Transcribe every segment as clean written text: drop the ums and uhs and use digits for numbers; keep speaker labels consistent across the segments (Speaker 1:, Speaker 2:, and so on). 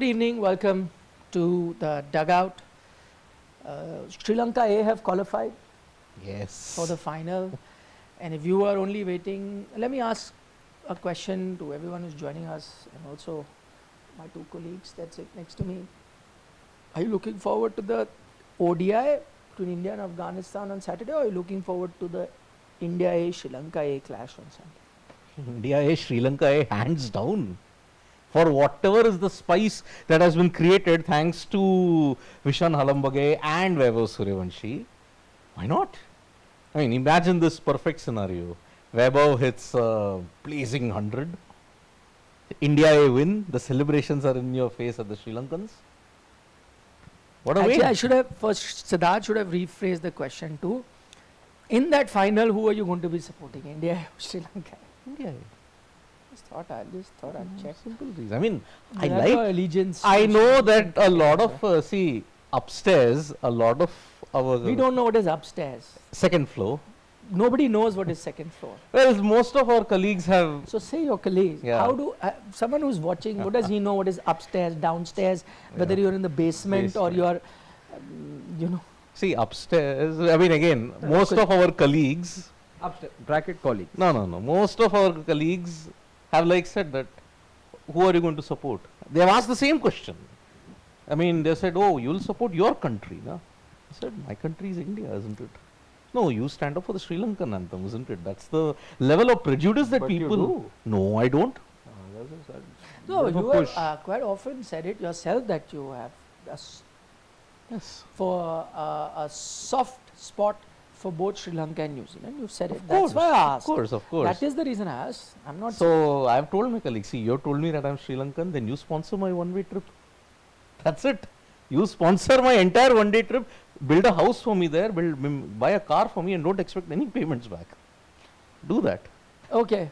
Speaker 1: Good evening, welcome to the Dugout. Sri Lanka A have qualified
Speaker 2: Yes.
Speaker 1: for the final, and if you are only waiting, let me ask a question to everyone who's joining us and also my two colleagues that sit next to me. Are you looking forward to the ODI between India and Afghanistan on Saturday, or are you looking forward to the India A Sri Lanka A clash on Sunday?
Speaker 2: India A, Sri Lanka A, hands down. For whatever is the spice that has been created thanks to Vishan Halambage and Vaibhav Suryavanshi, why not? I mean, imagine this perfect scenario. Vaibhav hits a blazing 100. India A win. The celebrations are in your face at the Sri Lankans. What a
Speaker 1: Actually,
Speaker 2: win.
Speaker 1: I should have first, Siddharth should have rephrased the question too. In that final, who are you going to be supporting, India or Sri Lanka?
Speaker 2: India A.
Speaker 1: I just thought I'd check.
Speaker 2: Simple reason. I mean,
Speaker 1: I
Speaker 2: I like.
Speaker 1: allegiance.
Speaker 2: I
Speaker 1: to
Speaker 2: know
Speaker 1: Sri
Speaker 2: that
Speaker 1: Lanka.
Speaker 2: a lot of see upstairs, a lot of our
Speaker 1: We don't know what is upstairs.
Speaker 2: second floor.
Speaker 1: Nobody knows what is second floor.
Speaker 2: Well, most of our colleagues have.
Speaker 1: So say your colleagues.
Speaker 2: Yeah.
Speaker 1: How do someone who's watching? What does he know? What is upstairs, downstairs? Whether
Speaker 2: Yeah.
Speaker 1: you're in the basement or
Speaker 2: Basement.
Speaker 1: you're, you know.
Speaker 2: See, upstairs, I mean, again, most of our colleagues,
Speaker 3: Upstairs, bracket colleague.
Speaker 2: no, most of our colleagues have like said that, who are you going to support? They have asked the same question. I mean, they said, oh, you'll support your country, na? I said, my country is India, isn't it? No, you stand up for the Sri Lankan anthem, isn't it? That's the level of prejudice that
Speaker 3: But you
Speaker 2: people.
Speaker 3: do.
Speaker 2: No, I don't.
Speaker 1: No,
Speaker 3: Bit of a
Speaker 1: you have
Speaker 3: push.
Speaker 1: quite often said it yourself that you have
Speaker 2: Yes.
Speaker 1: for a soft spot for both Sri Lanka and New Zealand. You've said it.
Speaker 2: Of
Speaker 1: That's
Speaker 2: course,
Speaker 1: why I asked.
Speaker 2: of course.
Speaker 1: That is the reason I asked. I'm not.
Speaker 2: So I have told my colleagues, see, you have told me that I'm Sri Lankan, then you sponsor my one-way trip. That's it. You sponsor my entire one-day trip, build a house for me there, buy a car for me, and don't expect any payments back. Do that.
Speaker 1: Okay.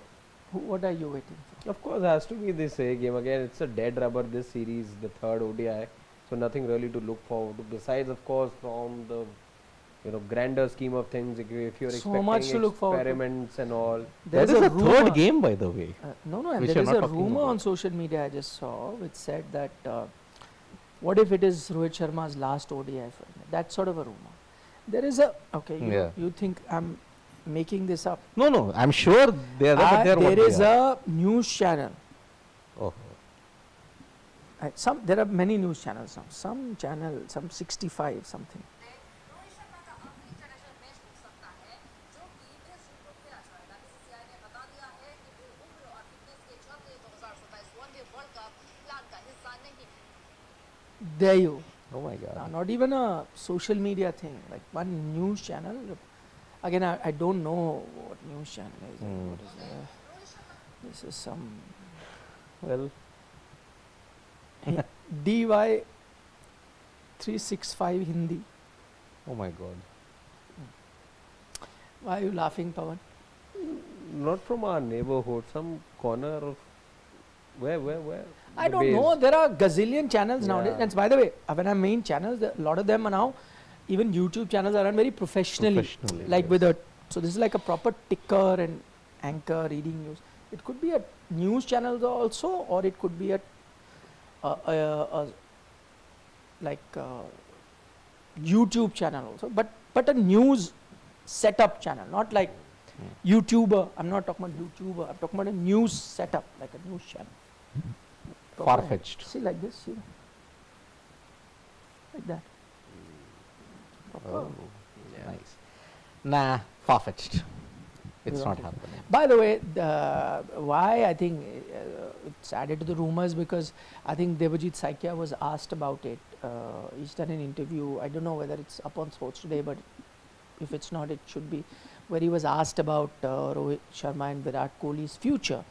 Speaker 1: What are you waiting for?
Speaker 3: Of course, it has to be this A game. Again, it's a dead rubber this series, the third ODI. So nothing really to look forward to. Besides, of course, from the grander scheme of things, if you're
Speaker 1: So
Speaker 3: expecting
Speaker 1: much to look forward to.
Speaker 3: experiments and all.
Speaker 1: There's
Speaker 2: That is
Speaker 1: a
Speaker 2: the
Speaker 1: rumor.
Speaker 2: third game, by the way.
Speaker 1: No, and
Speaker 2: Which
Speaker 1: there
Speaker 2: I'm
Speaker 1: is
Speaker 2: not
Speaker 1: a
Speaker 2: talking
Speaker 1: rumor
Speaker 2: about.
Speaker 1: on social media I just saw which said that what if it is Rohit Sharma's last ODI for India? That's sort of a rumor. There is a
Speaker 2: Yeah.
Speaker 1: you think I'm making this up?
Speaker 2: No, I'm sure they are there, but they are what
Speaker 1: There
Speaker 2: they
Speaker 1: is
Speaker 2: are.
Speaker 1: a news channel.
Speaker 2: Oh.
Speaker 1: There are many news channels now. Some channel, some 65 something.
Speaker 4: Rohit Sharma का आखिरी international match हो सकता है जो कि बेसुध को खेला जाएगा। बीसीसीआई ने बता दिया है कि वो उम्र और फिटनेस के चलते 2027 वनडे वर्ल्ड कप प्लान का हिस्सा नहीं है।
Speaker 1: There you.
Speaker 2: Oh my God.
Speaker 1: Not even a social media thing. Like one news channel. Again, I don't know what news channel is.
Speaker 2: Hmm.
Speaker 1: What is this is some
Speaker 2: Well,
Speaker 1: DY 365 Hindi.
Speaker 2: oh my God.
Speaker 1: Why are you laughing, Pawan?
Speaker 3: Not from our neighborhood, some corner of where?
Speaker 1: I
Speaker 3: The
Speaker 1: don't
Speaker 3: base.
Speaker 1: know. There are gazillion channels nowadays.
Speaker 3: Yeah.
Speaker 1: And by the way, when I mean channels, a lot of them are now, even YouTube channels are run very professionally. Like with a, so this is like a proper ticker and anchor reading news. It could be a news channel also, or it could be a YouTube channel also. But a news setup channel, not like YouTuber. I'm not talking about YouTuber. I'm talking about a news setup, like a news channel. Proper.
Speaker 2: Far-fetched.
Speaker 1: See like this, see. Like that.
Speaker 2: Oh, nice. Nah, far-fetched. It's
Speaker 1: You
Speaker 2: not
Speaker 1: don't
Speaker 2: happening.
Speaker 1: By the way, why I think it's added to the rumors because I think Devajit Saikia was asked about it. He's done an interview. I don't know whether it's up on Sports Today, but if it's not, it should be. Where he was asked about Rohit Sharma and Virat Kohli's future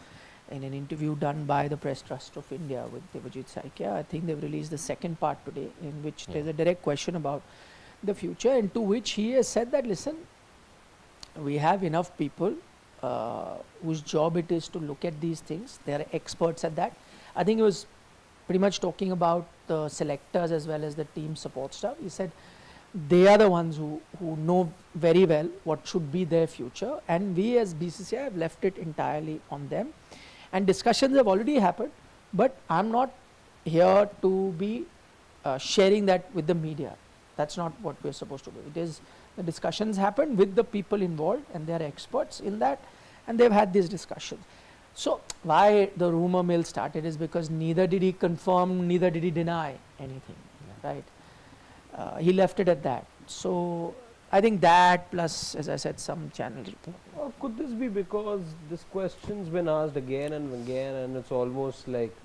Speaker 1: in an interview done by the Press Trust of India with Devajit Saikia. I think they've released the second part today, in which there's a direct question about the future, and to which he has said that, listen, we have enough people whose job it is to look at these things. They are experts at that. I think he was pretty much talking about the selectors as well as the team support staff. He said they are the ones who know very well what should be their future, and we as BCCI have left it entirely on them. And discussions have already happened, but I'm not here to be sharing that with the media. That's not what we're supposed to do. It is the discussions happen with the people involved, and they are experts in that, and they've had these discussions. So why the rumor mill started is because neither did he confirm, neither did he deny anything, right? He left it at that. So I think that plus, as I said, some channels.
Speaker 3: Or could this be because this question's been asked again and again, and it's almost like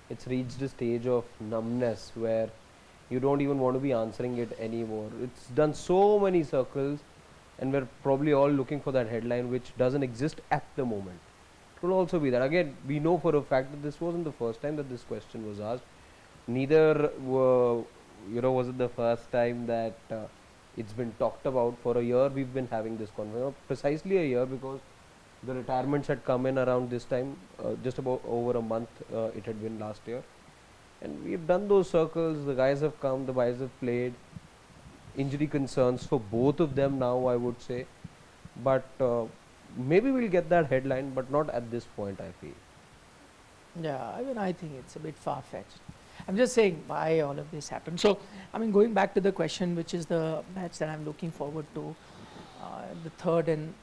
Speaker 3: it's reached a stage of numbness where you don't even want to be answering it anymore. It's done so many circles, and we're probably all looking for that headline which doesn't exist at the moment. It will also be that. Again, we know for a fact that this wasn't the first time that this question was asked. Neither was it the first time that it's been talked about. For a year we've been having this conversation, precisely a year, because the retirements had come in around this time, just about over a month it had been last year, and we've done those circles. The guys have come, the guys have played. Injury concerns for both of them now, I would say, but maybe we'll get that headline, but not at this point, I feel.
Speaker 1: Yeah, I mean, I think it's a bit far-fetched. I'm just saying why all of this happened. So, I mean, going back to the question, which is the match that I'm looking forward to, the third in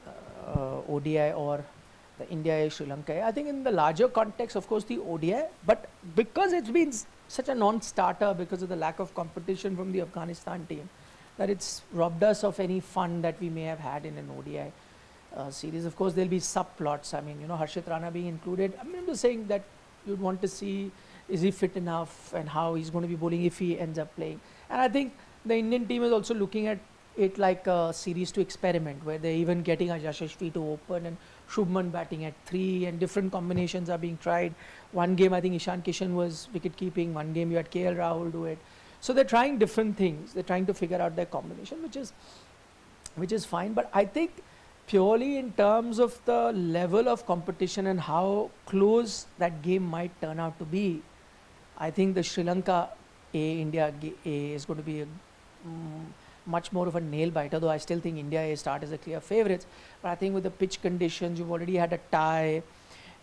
Speaker 1: ODI or the India A, Sri Lanka A. I think in the larger context, of course, the ODI, but because it's been such a non-starter because of the lack of competition from the Afghanistan team, that it's robbed us of any fun that we may have had in an ODI series. Of course, there'll be subplots. I mean, Harshit Rana being included. I mean, I'm just saying that you'd want to see, is he fit enough and how he's going to be bowling if he ends up playing. And I think the Indian team is also looking at it like a series to experiment, where they're even getting a Yashasvi to open and Shubman batting at 3, and different combinations are being tried. One game, I think Ishan Kishan was wicket keeping. One game, you had KL Rahul do it. So they're trying different things. They're trying to figure out their combination, which is fine. But I think purely in terms of the level of competition and how close that game might turn out to be, I think the Sri Lanka A, India A is going to be a much more of a nail biter, though I still think India A start as a clear favourites. But I think with the pitch conditions, you've already had a tie.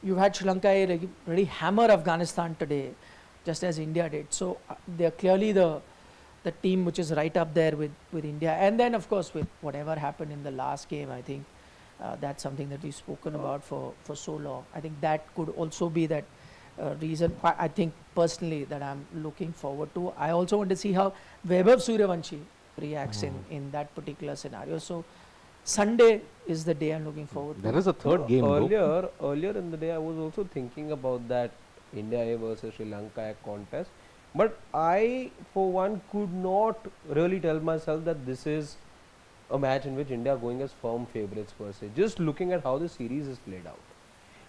Speaker 1: You've had Sri Lanka A really hammer Afghanistan today, just as India did. So they're clearly the team which is right up there with India. And then, of course, with whatever happened in the last game, I think that's something that we've spoken about for so long. I think that could also be that reason, I think personally, that I'm looking forward to. I also want to see how Vaibhav Suryavanshi reacts in that particular scenario. So Sunday is the day I'm looking forward to.
Speaker 2: There is a third game.
Speaker 3: Earlier in the day, I was also thinking about that India A versus Sri Lanka A contest. But I, for one, could not really tell myself that this is a match in which India are going as firm favourites per se. Just looking at how the series is played out.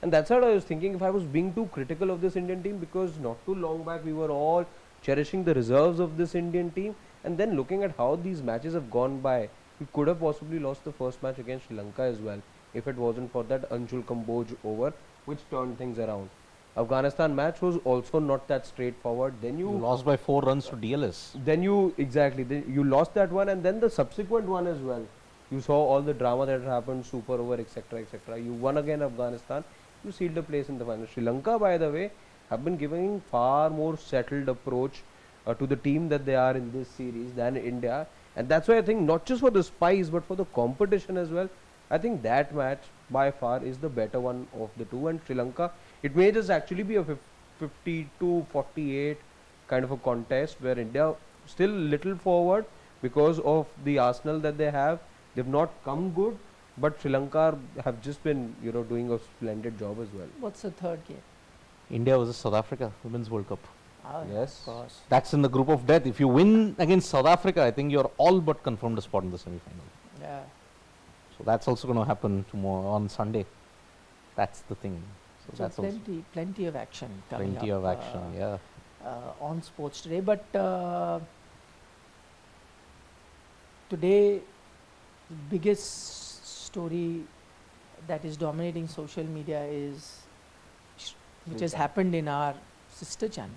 Speaker 3: And that's what I was thinking, if I was being too critical of this Indian team, because not too long back we were all cherishing the reserves of this Indian team, and then looking at how these matches have gone by, we could have possibly lost the first match against Sri Lanka as well, if it wasn't for that Anshul Kamboj over, which turned things around. Afghanistan match was also not that straightforward. Then you
Speaker 2: lost by 4 runs to DLS.
Speaker 3: Then you lost that one, and then the subsequent one as well. You saw all the drama that happened, super over, etc., etc. You won again Afghanistan. You sealed a place in the final. Sri Lanka, by the way, have been giving far more settled approach to the team that they are in this series than India, and that's why I think not just for the spice but for the competition as well, I think that match by far is the better one of the two. And Sri Lanka, it may just actually be a 52-48 kind of a contest where India still little forward because of the arsenal that they have. They've not come good, but Sri Lanka have just been doing a splendid job as well.
Speaker 1: What's the third game?
Speaker 2: India versus South Africa, Women's World Cup.
Speaker 3: Yes.
Speaker 1: Of course.
Speaker 2: That's in the group of death. If you win against South Africa, I think you're all but confirmed a spot in the semi-final.
Speaker 1: Yeah.
Speaker 2: So that's also going to happen tomorrow on Sunday. That's the thing.
Speaker 1: So
Speaker 2: that's
Speaker 1: plenty of action coming
Speaker 2: plenty
Speaker 1: up,
Speaker 2: of action, yeah.
Speaker 1: On sports today. But today, the biggest story that is dominating social media is which has happened in our sister channel.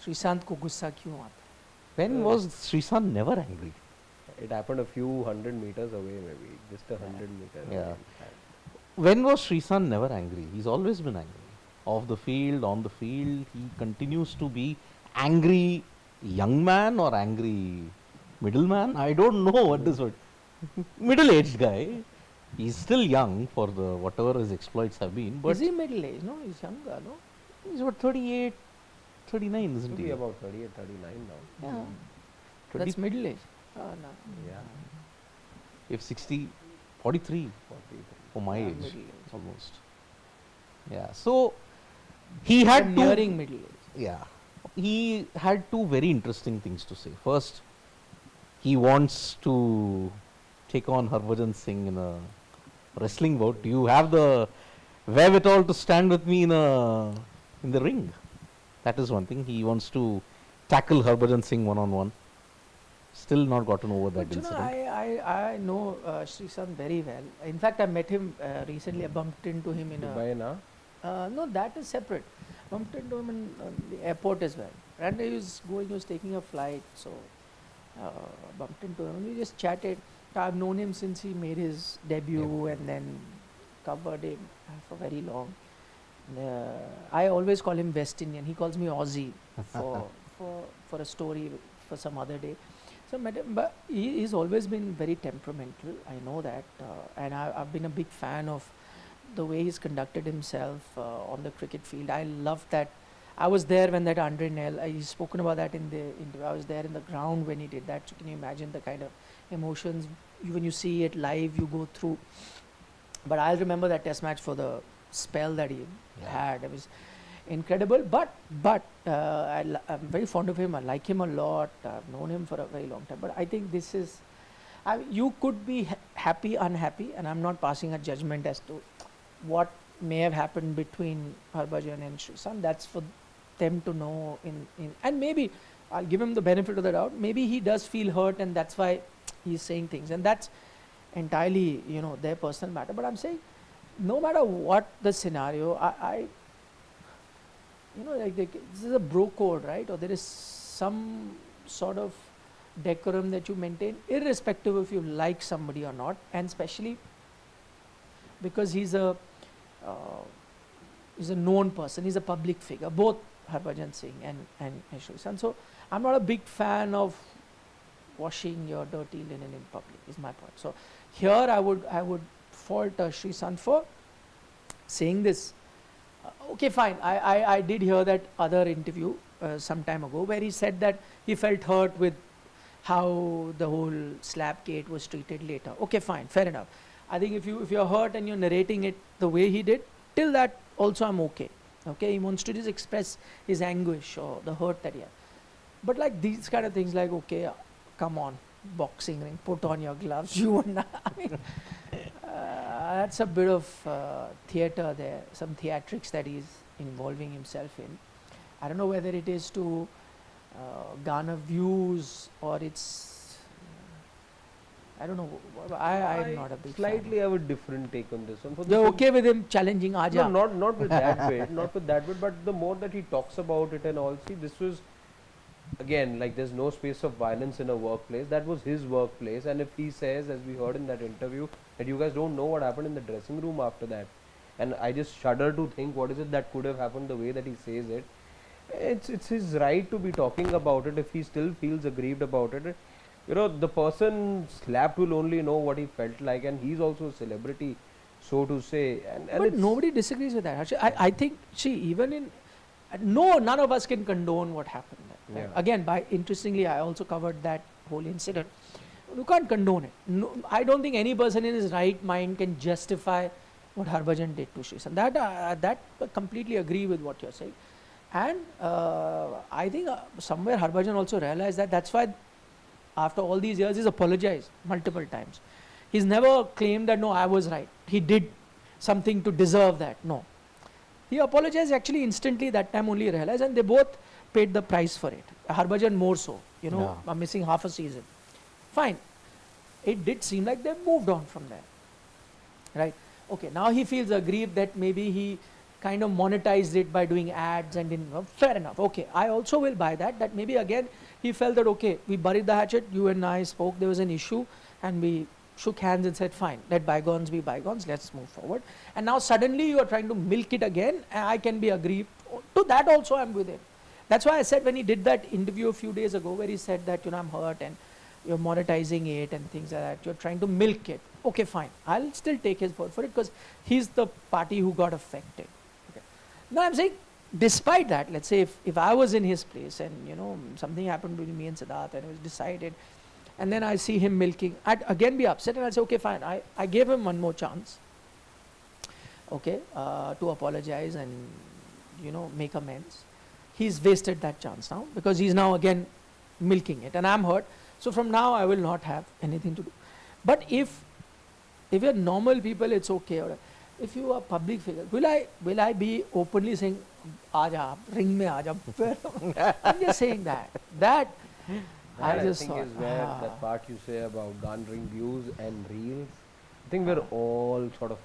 Speaker 1: Sreesanth ko gussa kyun aata?
Speaker 2: When was Sreesanth never angry?
Speaker 3: It happened a few 100 meters away, maybe just 100 meters.
Speaker 2: Yeah.
Speaker 3: Away.
Speaker 2: When was Sreesanth never angry? He's always been angry. Off the field, on the field, he continues to be angry young man or angry middleman? I don't know what this word. Middle-aged guy. He's still young for the whatever his exploits have been, but
Speaker 1: Is he middle age? No, he's younger, no?
Speaker 2: he's about 38, 39, isn't
Speaker 3: Should
Speaker 2: he?
Speaker 3: be about 38, 39 now.
Speaker 1: Yeah.
Speaker 2: 20
Speaker 1: That's middle age. Oh, no.
Speaker 3: Yeah.
Speaker 2: If 60, 43
Speaker 3: 43.
Speaker 2: for my
Speaker 1: Yeah,
Speaker 2: age,
Speaker 1: middle age.
Speaker 2: almost. Yeah. So he had
Speaker 1: I'm
Speaker 2: two.
Speaker 1: nearing middle age.
Speaker 2: Yeah. He had two very interesting things to say. First, he wants to take on Harbhajan Singh in a wrestling bout. Do you have the wherewithal to stand with me in the ring? That is one thing. He wants to tackle Harbhajan Singh one-on-one. Still not gotten over that
Speaker 1: But you know,
Speaker 2: incident.
Speaker 1: I know Sreesanth very well. In fact, I met him recently. I bumped into him in a.
Speaker 3: Dubai na?
Speaker 1: No, that is separate. Bumped into him in the airport as well. And he was taking a flight, so bumped into him. We just chatted. I've known him since he made his debut and then covered him for very long. I always call him West Indian. He calls me Aussie for a story for some other day. So met him, but he's always been very temperamental. I know that, and I've been a big fan of the way he's conducted himself on the cricket field. I love that. I was there when that 100 he's spoken about that in the interview. I was there in the ground when he did that. So can you imagine the kind of emotions when you see it live, you go through. But I'll remember that test match for the spell that he had. It was incredible. But I'm very fond of him. I like him a lot. I've known him for a very long time. But I think this is, you could be happy, unhappy, and I'm not passing a judgment as to what may have happened between Harbhajan and Sreesanth. That's for them to know. And maybe I'll give him the benefit of the doubt. Maybe he does feel hurt, and that's why he's saying things. And that's entirely, their personal matter. But I'm saying, no matter what the scenario, this is a bro code, right? Or there is some sort of decorum that you maintain, irrespective if you like somebody or not, and especially because he's a known person, he's a public figure, both Harbhajan Singh and Sreesanth. So I'm not a big fan of washing your dirty linen in public, is my point. So here I would fault Sreesanth for saying this. Okay, fine. I did hear that other interview some time ago where he said that he felt hurt with how the whole Slapgate was treated later. Okay, fine, fair enough. I think if you're hurt and you're narrating it the way he did, till that also I'm okay. Okay, he wants to just express his anguish or the hurt that he had. But like these kind of things, like okay, come on, boxing ring, put on your gloves. You and I mean, that's a bit of theatre there, some theatrics that he's involving himself in. I don't know whether it is to garner views or it's. I don't know. I'm not a big
Speaker 3: Slightly
Speaker 1: fan.
Speaker 3: have a different take on this one. For the
Speaker 1: You're
Speaker 3: sim-
Speaker 1: okay with him challenging Aja?
Speaker 3: No, not with that bit, not with that bit, but the more that he talks about it and all, see, this was, again, like there's no space of violence in a workplace. That was his workplace, and if he says, as we heard in that interview, that you guys don't know what happened in the dressing room after that, and I just shudder to think what is it that could have happened the way that he says it. It's his right to be talking about it if he still feels aggrieved about it. The person slapped will only know what he felt like, and he's also a celebrity, so to say. And
Speaker 1: But
Speaker 3: it's-
Speaker 1: nobody disagrees with that. Actually, I think, even in none of us can condone what happened there.
Speaker 3: Yeah.
Speaker 1: Again, interestingly, I also covered that whole incident. You can't condone it. No, I don't think any person in his right mind can justify what Harbhajan did to Sreesanth. That I completely agree with what you're saying. And I think somewhere Harbhajan also realized that. That's why after all these years he's apologized multiple times. He's never claimed that no, I was right, he did something to deserve that. No, he apologized actually instantly. That time only realized, and they both paid the price for it. Harbhajan more so, missing half a season. Fine, it did seem like they moved on from there, right? Okay, now he feels aggrieved that maybe he kind of monetized it by doing ads and fair enough. Okay, I also will buy that maybe again he felt that okay, we buried the hatchet, you and I spoke, there was an issue, and we shook hands and said fine, let bygones be bygones, let's move forward. And now suddenly you are trying to milk it again, and I can be aggrieved to that also. I'm with him, That's why I said when he did that interview a few days ago where he said that, I'm hurt and you're monetizing it and things like that, you're trying to milk it. Okay, fine. I'll still take his word for it because he's the party who got affected. Okay. Now I'm saying, despite that, let's say if I was in his place and, something happened between me and Siddharth and it was decided, and then I see him milking, I'd again be upset and I'll say, okay, fine, I gave him one more chance, okay, to apologize and, make amends. He's wasted that chance now because he's now again milking it and I'm hurt. So from now I will not have anything to do. But if you're normal people, it's okay. Or if you are public figure, will I be openly saying, Aaja, ring me aaja? I'm just saying that. That I just
Speaker 3: think
Speaker 1: thought,
Speaker 3: is where that part you say about garnering views and reels. I think we're all sort of,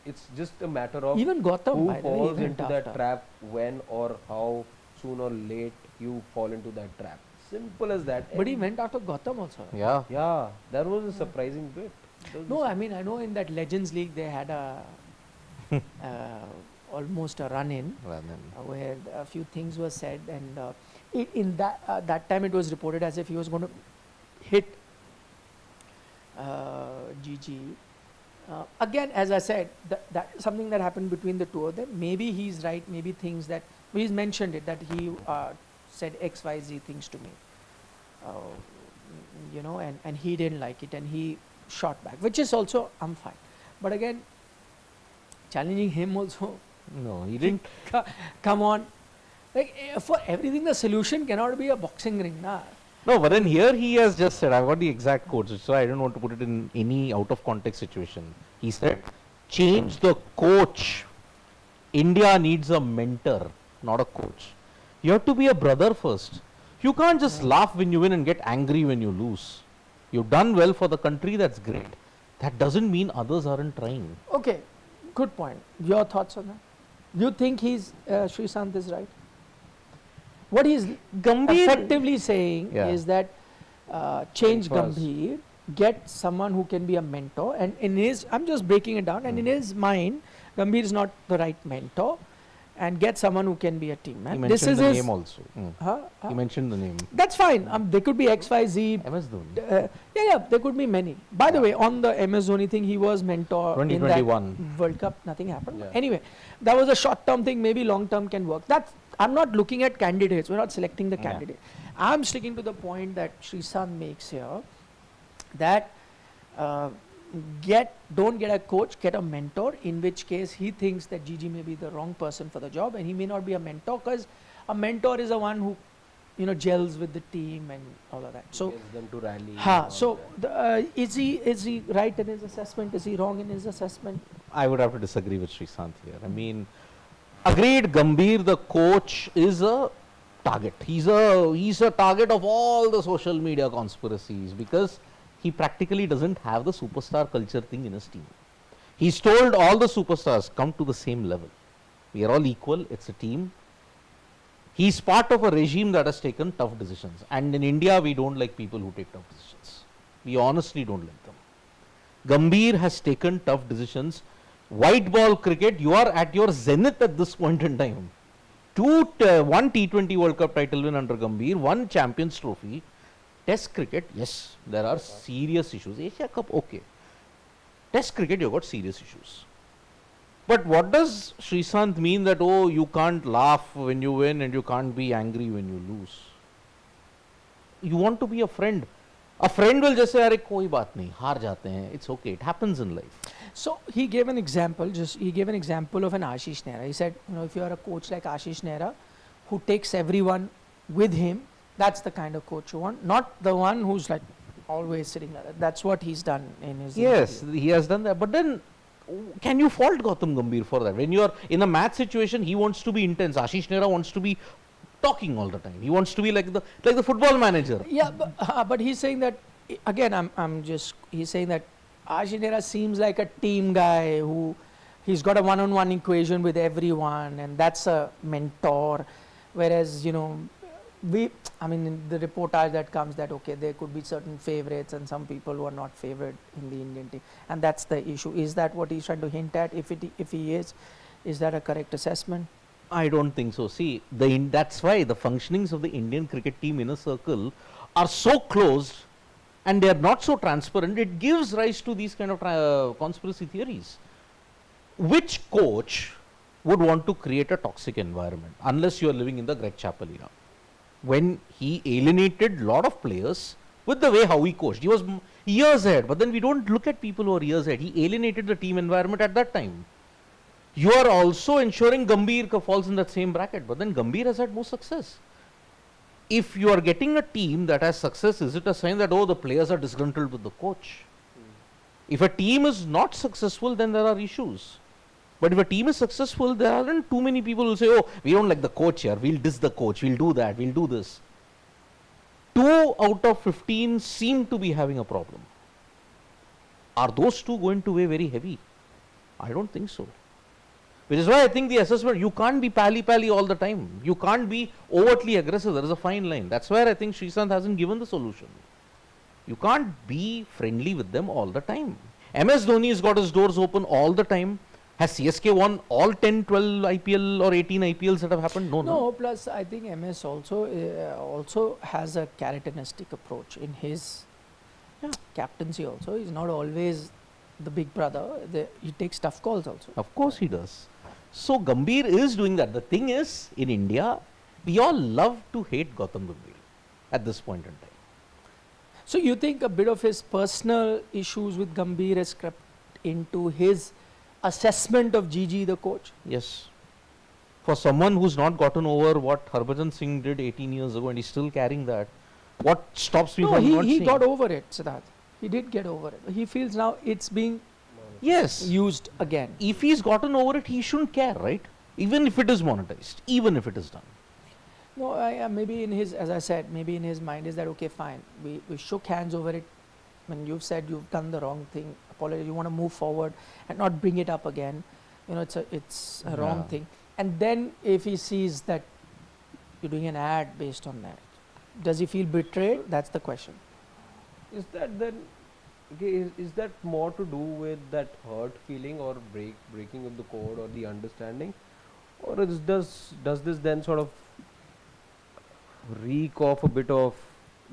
Speaker 3: it's just a matter of
Speaker 1: even Gautam,
Speaker 3: who
Speaker 1: by the way, he
Speaker 3: falls
Speaker 1: went
Speaker 3: into that
Speaker 1: after.
Speaker 3: trap, when or how soon or late you fall into that trap. Simple as that.
Speaker 1: But he
Speaker 3: And
Speaker 1: went after Gautam also.
Speaker 2: Yeah.
Speaker 3: yeah, that was a surprising bit. That was
Speaker 1: No,
Speaker 3: a
Speaker 1: I mean, I know in that Legends League they had a almost a run-in where a few things were said, and in that time it was reported as if he was going to hit Gigi. Again, as I said, that something that happened between the two of them. Maybe he's right. Maybe things that he's mentioned it that he said X, Y, Z things to me. And he didn't like it and he shot back, which is also, I'm fine. But again, challenging him also,
Speaker 2: No, he didn't.
Speaker 1: come on. Like, for everything, the solution cannot be a boxing ring, nah.
Speaker 2: No, but then here he has just said, I've got the exact quotes, so I don't want to put it in any out of context situation. He said, change the coach. India needs a mentor, not a coach. You have to be a brother first. You can't just laugh when you win and get angry when you lose. You've done well for the country, that's great. That doesn't mean others aren't trying.
Speaker 1: Okay, good point. Your thoughts on that? You think Sreesanth is right? What he's
Speaker 2: Gambhir,
Speaker 1: effectively saying
Speaker 2: Yeah.
Speaker 1: is that change
Speaker 3: First.
Speaker 1: Gambhir, get someone who can be a mentor, and in his, I'm just breaking it down, and in his mind, Gambhir is not the right mentor, and get someone who can be a team
Speaker 2: he
Speaker 1: man.
Speaker 2: mentioned
Speaker 1: This is
Speaker 2: the
Speaker 1: his.
Speaker 2: name also. He mentioned the name.
Speaker 1: That's fine. They could be X, Y, Z.
Speaker 2: MS Dhoni.
Speaker 1: Yeah, there could be many. By the way, on the MS Dhoni thing, he was mentor in that
Speaker 2: 2021.
Speaker 1: World Cup. Nothing happened.
Speaker 3: Yeah.
Speaker 1: Anyway, that was a short-term thing. Maybe long-term can work. I'm not looking at candidates. We're not selecting the
Speaker 2: Yeah.
Speaker 1: candidate. I'm sticking to the point that Sreesanth makes here. That don't get a coach, get a mentor. In which case, he thinks that Gigi may be the wrong person for the job, and he may not be a mentor because a mentor is the one who, gels with the team and all of that. So.
Speaker 3: gets them to rally.
Speaker 1: Ha,
Speaker 3: and
Speaker 1: so
Speaker 3: all that.
Speaker 1: is he right in his assessment? Is he wrong in his assessment?
Speaker 2: I would have to disagree with Sreesanth here. I mean, agreed, Gambhir, the coach, is a target. He's a target of all the social media conspiracies because he practically doesn't have the superstar culture thing in his team. He's told all the superstars, come to the same level. We are all equal, it's a team. He's part of a regime that has taken tough decisions. And in India, we don't like people who take tough decisions. We honestly don't like them. Gambhir has taken tough decisions. White ball cricket, you are at your zenith at this point in time. One T20 World Cup title win under Gambhir, one Champions Trophy. Test cricket, yes, there are serious issues. Asia Cup, okay. Test cricket, you've got serious issues. But what does Sreesanth mean that, oh, you can't laugh when you win and you can't be angry when you lose? You want to be a friend. A friend will just say, "Arey, koi baat nahi, haar jate hain. It's okay, it happens in life."
Speaker 1: So he gave an example. He gave an example of an Ashish Nehra. He said, if you are a coach like Ashish Nehra, who takes everyone with him, that's the kind of coach you want. Not the one who's like always sitting like that. That's what he's done in his.
Speaker 2: Yes,
Speaker 1: interview.
Speaker 2: he has done that. But then, can you fault Gautam Gambhir for that? When you are in a match situation, he wants to be intense. Ashish Nehra wants to be talking all the time. He wants to be like the football manager.
Speaker 1: Yeah, but he's saying that again. He's saying that Ashish Nehra seems like a team guy who he's got a one-on-one equation with everyone, and that's a mentor. Whereas in the reportage that comes that okay, there could be certain favorites and some people who are not favored in the Indian team, and that's the issue. Is that what he's trying to hint at? If he is that a correct assessment?
Speaker 2: I don't think so. See, that's why the functionings of the Indian cricket team inner circle are so closed and they are not so transparent. It gives rise to these kind of conspiracy theories. Which coach would want to create a toxic environment unless you are living in the Greg Chappell era? When he alienated a lot of players with the way how he coached. He was years ahead, but then we don't look at people who are years ahead. He alienated the team environment at that time. You are also ensuring Gambhir falls in that same bracket, but then Gambhir has had more success. If you are getting a team that has success, is it a sign that, oh, the players are disgruntled with the coach? If a team is not successful, then there are issues. But if a team is successful, there aren't too many people who say, oh, we don't like the coach here, we'll diss the coach, we'll do that, we'll do this. 2 out of 15 seem to be having a problem. Are those 2 going to weigh very heavy? I don't think so. Which is why I think the assessment, you can't be pally all the time. You can't be overtly aggressive. There is a fine line. That's where I think Sreesanth hasn't given the solution. You can't be friendly with them all the time. MS Dhoni has got his doors open all the time. Has CSK won all 10, 12 IPL or 18 IPLs that have happened? No.
Speaker 1: Plus I think MS also has a characteristic approach in his captaincy also. He's not always the big brother. He takes tough calls also.
Speaker 2: Of course he does. So Gambhir is doing that. The thing is, in India, we all love to hate Gautam Gambhir at this point in time.
Speaker 1: So you think a bit of his personal issues with Gambhir has crept into his assessment of GG the coach?
Speaker 2: Yes. For someone who's not gotten over what Harbhajan Singh did 18 years ago and he's still carrying that, what stops me from not
Speaker 1: he
Speaker 2: saying?
Speaker 1: got over it, Siddharth. He did get over it. He feels now it's being used again.
Speaker 2: If he's gotten over it, he shouldn't care, right? Even if it is monetized, even if it is done.
Speaker 1: No, maybe in his, as I said, maybe in his mind is that, okay, fine, we shook hands over it. When you've said you've done the wrong thing, apologize, you want to move forward and not bring it up again. You know, it's a wrong thing. And then if he sees that you're doing an ad based on that, does he feel betrayed? That's the question.
Speaker 3: Is that then, okay, is that more to do with that hurt feeling or breaking of the code or the understanding, or does this then sort of reek of a bit of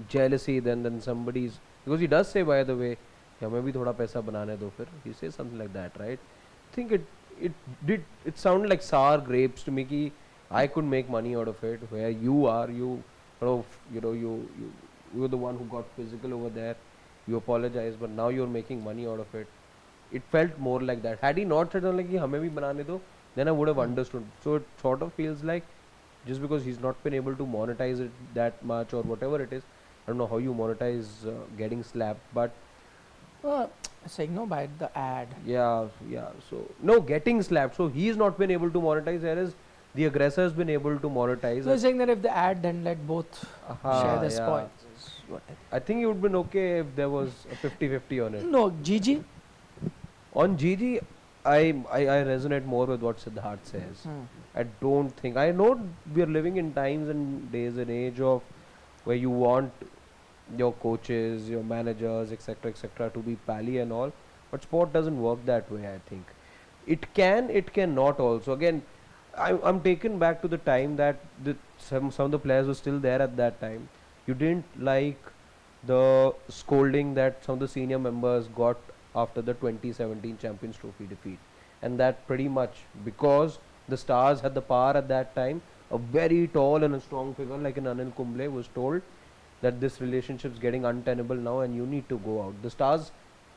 Speaker 3: jealousy than somebody's, because he does say, by the way, yeah, maybe thoda paisa banane do fir. He says something like that, right? I think it sounded like sour grapes to me ki I could make money out of it, where you are, you're the one who got physical over there. You apologize, but now you're making money out of it. It felt more like that. Had he not said like hame bhi banane do, then I would have understood. So it sort of feels like just because he's not been able to monetize it that much or whatever it is. I don't know how you monetize getting slapped, but
Speaker 1: Saying no by the ad.
Speaker 3: yeah. So no, getting slapped. So he's not been able to monetize, whereas the aggressor has been able to monetize.
Speaker 1: So you're saying that if the ad, then let both share the spoils. Is what
Speaker 3: I think it would have been okay if there was a 50-50 on it.
Speaker 1: No, GG.
Speaker 3: On GG, I resonate more with what Siddharth says. I don't think, I know we are living in times and days and age of where you want your coaches, your managers, etc., to be pally and all, but sport doesn't work that way. I think it can not also. Again, I'm taken back to the time that some of the players were still there at that time. You didn't like the scolding that some of the senior members got after the 2017 Champions Trophy defeat, and that pretty much because the stars had the power at that time. A very tall and a strong figure like an Anil Kumble was told that this relationship is getting untenable now and you need to go out. The stars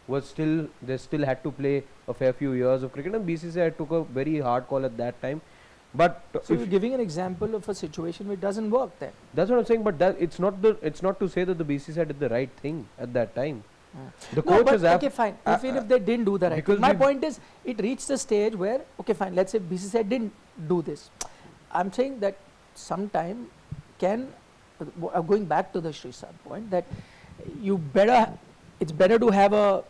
Speaker 3: they still had to play a fair few years of cricket, and BCCI took a very hard call at that time. But
Speaker 1: so you're giving an example of a situation which doesn't work then.
Speaker 3: That's what I'm saying, but it's not to say that the BCCI did the right thing at that time. The coach is
Speaker 1: okay, fine. Even if they didn't do the right thing. My point is, it reached a stage where, okay, fine, let's say BCCI didn't do this. I'm saying that sometime going back to the Sreesanth point, that it's better to have a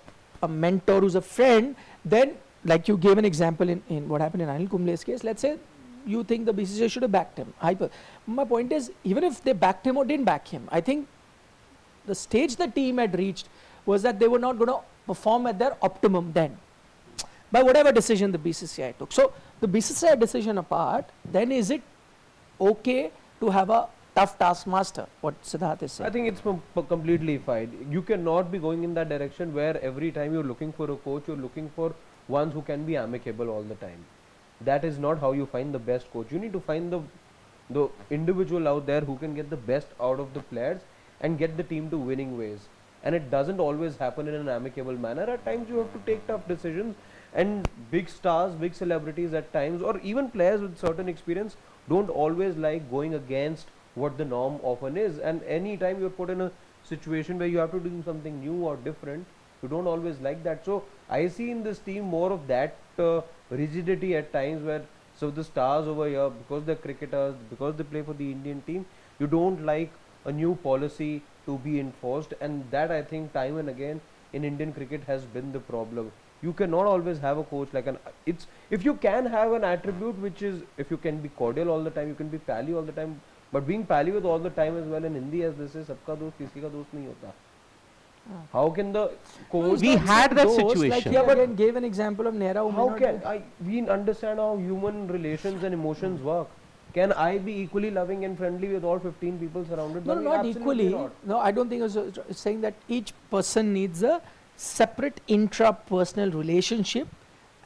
Speaker 1: mentor who's a friend than, like you gave an example in what happened in Anil Kumble's case. Let's say you think the BCCI should have backed him. My point is, even if they backed him or didn't back him, I think the stage the team had reached was that they were not going to perform at their optimum then, by whatever decision the BCCI took. So the BCCI decision apart, then is it okay to have a tough taskmaster? What Siddharth is saying.
Speaker 3: I think it's completely fine. You cannot be going in that direction where every time you're looking for a coach, you're looking for ones who can be amicable all the time. That is not how you find the best coach. You need to find the individual out there who can get the best out of the players and get the team to winning ways. And it doesn't always happen in an amicable manner. At times you have to take tough decisions, and big stars, big celebrities at times, or even players with certain experience, don't always like going against what the norm often is. And any time you're put in a situation where you have to do something new or different, you don't always like that. So I see in this team more of that rigidity at times, where so the stars over here, because they're cricketers, because they play for the Indian team, you don't like a new policy to be enforced. And that, I think, time and again in Indian cricket has been the problem. You cannot always have a coach like it's, if you can have an attribute which is, if you can be cordial all the time, you can be pally all the time, but being pally with all the time as well, in Hindi as this is, sabka dost kisi ka dost nahi hota. How can the coach?
Speaker 2: We had that
Speaker 1: Those,
Speaker 2: situation.
Speaker 1: Like he
Speaker 3: Yeah, but
Speaker 1: again gave an example of Nehra.
Speaker 3: How can we understand how human relations and emotions work? Can I be equally loving and friendly with all 15 people surrounded by
Speaker 1: No,
Speaker 3: me?
Speaker 1: not
Speaker 3: Absolutely
Speaker 1: equally.
Speaker 3: not.
Speaker 1: No, I don't think it's saying that each person needs a separate intra-personal relationship,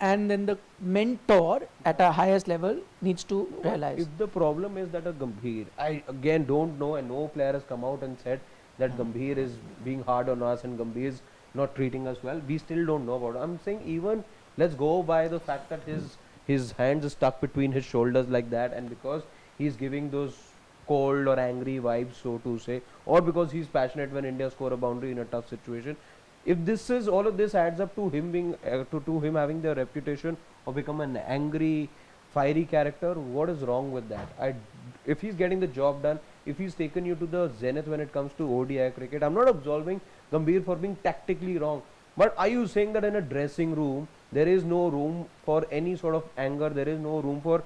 Speaker 1: and then the mentor at a highest level needs to realize.
Speaker 3: If the problem is that a Gambhir, I again don't know, and no player has come out and said that Gambhir is being hard on us and Gambhir is not treating us well. We still don't know about it. I'm saying, even let's go by the fact that his hands are stuck between his shoulders like that, and because he's giving those cold or angry vibes, so to say, or because he's passionate when India score a boundary in a tough situation. If this is, all of this adds up to him being to him having the reputation of become an angry, fiery character, what is wrong with that? If he's getting the job done, if he's taken you to the zenith when it comes to ODI cricket, I'm not absolving Gambhir for being tactically wrong, but are you saying that in a dressing room there is no room for any sort of anger, there is no room for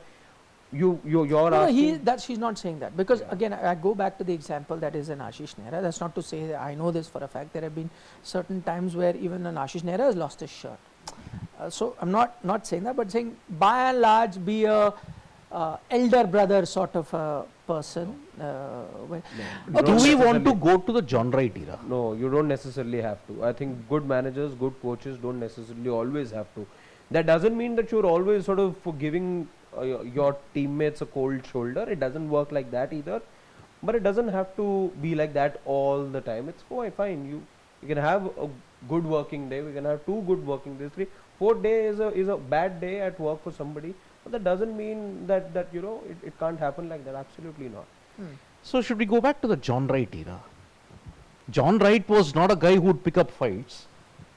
Speaker 3: you're
Speaker 1: No,
Speaker 3: asking?
Speaker 1: she's not saying that, because
Speaker 3: Yeah.
Speaker 1: again I go back to the example that is an Ashish Nehra. That's not to say that I know this for a fact. There have been certain times where even an Ashish Nehra has lost his shirt. So I'm not saying that, but saying by and large be a elder brother sort of a person.
Speaker 2: Do we want to go to the John Wright era?
Speaker 3: No, you don't necessarily have to. I think good managers, good coaches don't necessarily always have to. That doesn't mean that you're always sort of giving your teammates a cold shoulder. It doesn't work like that either. But it doesn't have to be like that all the time. It's fine. You can have a good working day. We can have 2 good working days. 3, 4th day is a bad day at work for somebody. But that doesn't mean that it can't happen like that. Absolutely not.
Speaker 2: So should we go back to the John Wright era? John Wright was not a guy who would pick up fights.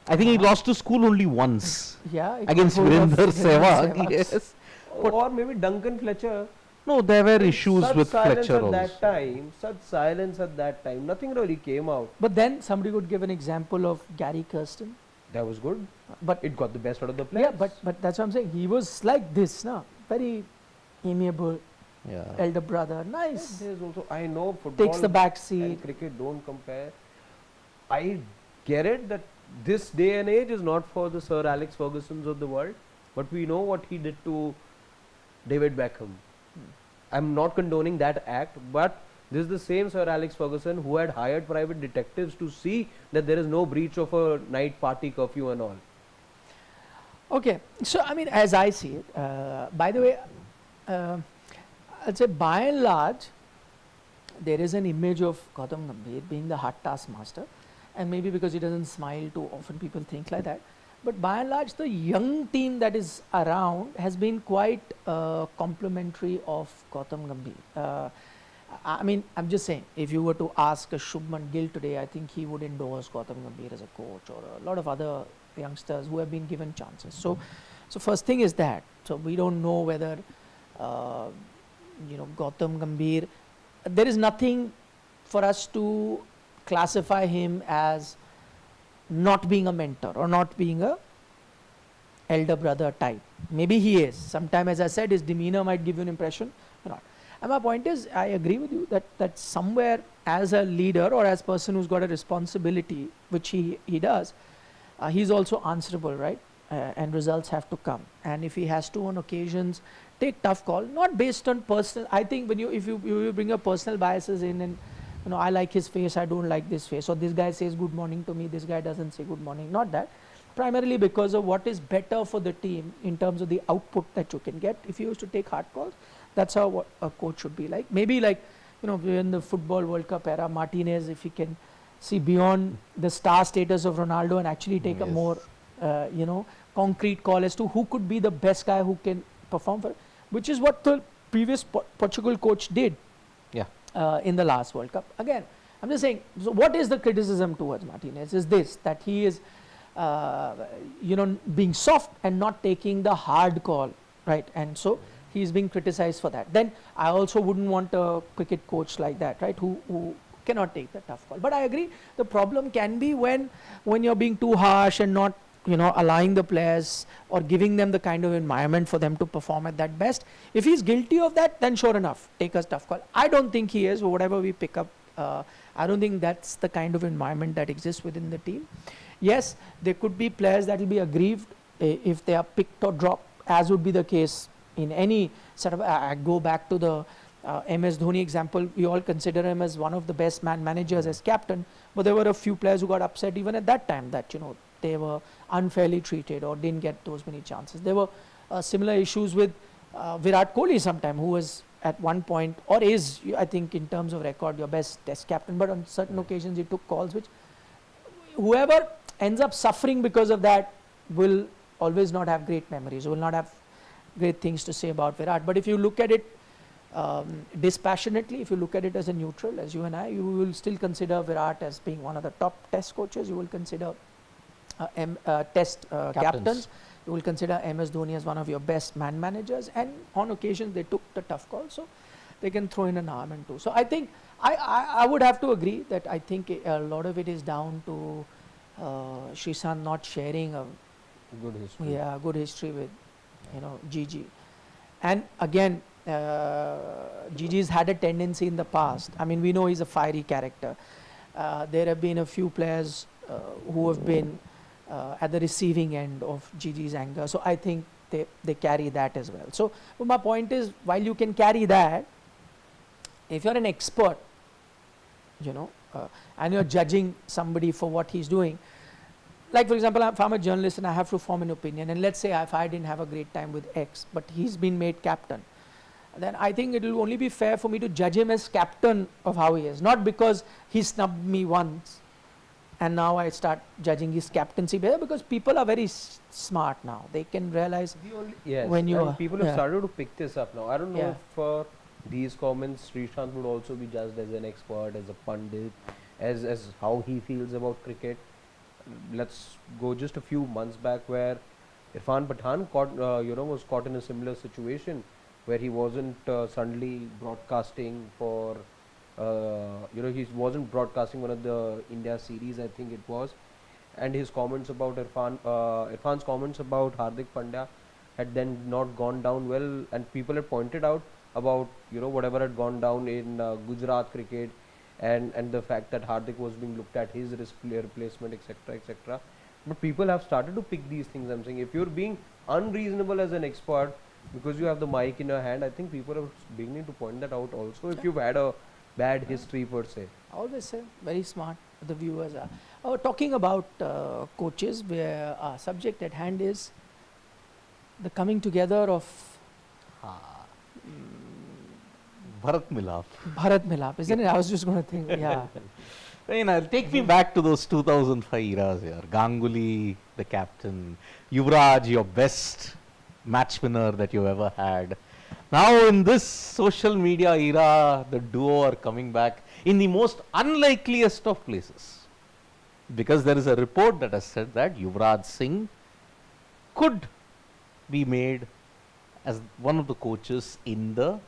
Speaker 2: I think he lost to school only once.
Speaker 1: Yeah, it
Speaker 2: Against
Speaker 1: was
Speaker 2: Virender
Speaker 1: Sehwag.
Speaker 2: Sehwag. Yes.
Speaker 3: Or maybe Duncan Fletcher.
Speaker 2: No, there were issues
Speaker 3: Such
Speaker 2: with
Speaker 3: silence
Speaker 2: Fletcher
Speaker 3: at
Speaker 2: also.
Speaker 3: that time. Such silence at that time. Nothing really came out.
Speaker 1: But then somebody would give an example of Gary Kirsten.
Speaker 3: That was good.
Speaker 1: But
Speaker 3: It got the best out of the players.
Speaker 1: yeah, but that's what I'm saying. He was like this, no? Very amiable,
Speaker 2: Yeah.
Speaker 1: elder brother, nice.
Speaker 3: There's also, I know football
Speaker 1: Takes the back seat.
Speaker 3: and cricket don't compare. I get it that this day and age is not for the Sir Alex Fergusons of the world, but we know what he did to David Beckham. I'm not condoning that act, but this is the same Sir Alex Ferguson who had hired private detectives to see that there is no breach of a night party curfew and all.
Speaker 1: Okay, so I mean, as I see it, by the way, I'd say by and large, there is an image of Gautam Gambhir being the hard taskmaster, and maybe because he doesn't smile too often, people think like that. But by and large, the young team that is around has been quite complimentary of Gautam Gambhir. I mean, I'm just saying, if you were to ask a Shubman Gill today, I think he would endorse Gautam Gambhir as a coach, or a lot of other youngsters who have been given chances. So first thing is that. So we don't know whether, Gautam Gambhir, there is nothing for us to classify him as not being a mentor or not being a elder brother type. Maybe he is. Sometime, as I said, his demeanor might give you an impression or not. And my point is, I agree with you that somewhere as a leader or as person who's got a responsibility, which he does, he's also answerable, right? and results have to come. And if he has to, on occasions, take tough call, not based on personal. I think when if you bring your personal biases in, and I like his face, I don't like this face, or this guy says good morning to me, this guy doesn't say good morning. Not that. Primarily because of what is better for the team in terms of the output that you can get. If you used to take hard calls, that's how a coach should be like. Maybe like, in the football World Cup era, Martinez, if he can see beyond the star status of Ronaldo and actually take a more, concrete call as to who could be the best guy who can perform for, which is what the previous Portugal coach did in the last World Cup. Again, I'm just saying, so what is the criticism towards Martinez is this, that he is, being soft and not taking the hard call, right? And so he is being criticized for that. Then I also wouldn't want a cricket coach like that, right? Who cannot take the tough call. But I agree, the problem can be when you're being too harsh and not, allowing the players or giving them the kind of environment for them to perform at that best. If he's guilty of that, then sure enough, take a tough call. I don't think he is, or whatever we pick up. I don't think that's the kind of environment that exists within the team. Yes, there could be players that will be aggrieved if they are picked or dropped, as would be the case in any sort of. I go back to the MS Dhoni example. We all consider him as one of the best managers as captain, but there were a few players who got upset even at that time that they were unfairly treated or didn't get those many chances. There were similar issues with Virat Kohli sometime, who was at one point, or is, I think, in terms of record, your best test captain, but on certain occasions he took calls which whoever ends up suffering because of that will always not have great memories, will not have great things to say about Virat. But if you look at it dispassionately, if you look at it as a neutral, as you and I, you will still consider Virat as being one of the top test coaches. You will consider test captains. You will consider MS Dhoni as one of your best managers, and on occasions they took the tough call, so they can throw in an arm and two. So I think I would have to agree that I think a lot of it is down to Sreesanth not sharing a good history with Gigi. And again, Gigi's had a tendency in the past. I mean, we know he's a fiery character. There have been a few players who have been at the receiving end of Gigi's anger. So I think they carry that as well. So my point is, while you can carry that, if you're an expert, and you're judging somebody for what he's doing, like for example, if I'm a journalist and I have to form an opinion, and let's say if I didn't have a great time with X, but he's been made captain, then I think it will only be fair for me to judge him as captain of how he is, not because he snubbed me once and now I start judging his captaincy better, because people are very smart now. They can realize when you
Speaker 3: and people have started to pick this up now. I don't know if for these comments Sreesanth would also be judged as an expert, as a pundit, as how he feels about cricket. Let's go just a few months back where Irfan Pathan was caught in a similar situation where he wasn't suddenly broadcasting for he wasn't broadcasting one of the India series, I think it was, and his comments about Irfan's comments about Hardik Pandya had then not gone down well, and people had pointed out about whatever had gone down in Gujarat cricket, and the fact that Hardik was being looked at his replacement, etc. But people have started to pick these things. I'm saying, if you're being unreasonable as an expert because you have the mic in your hand, I think people are beginning to point that out also, if you've had a bad history per se.
Speaker 1: I always say very smart the viewers are. Talking about coaches, where our subject at hand is the coming together of
Speaker 2: Bharat Milap.
Speaker 1: Bharat Milap, isn't it? I was just going to think,
Speaker 2: Take me back to those 2005 eras here. Ganguly, the captain. Yuvraj, your best match winner that you ever had. Now in this social media era, the duo are coming back in the most unlikeliest of places. Because there is a report that has said that Yuvraj Singh could be made as one of the coaches in the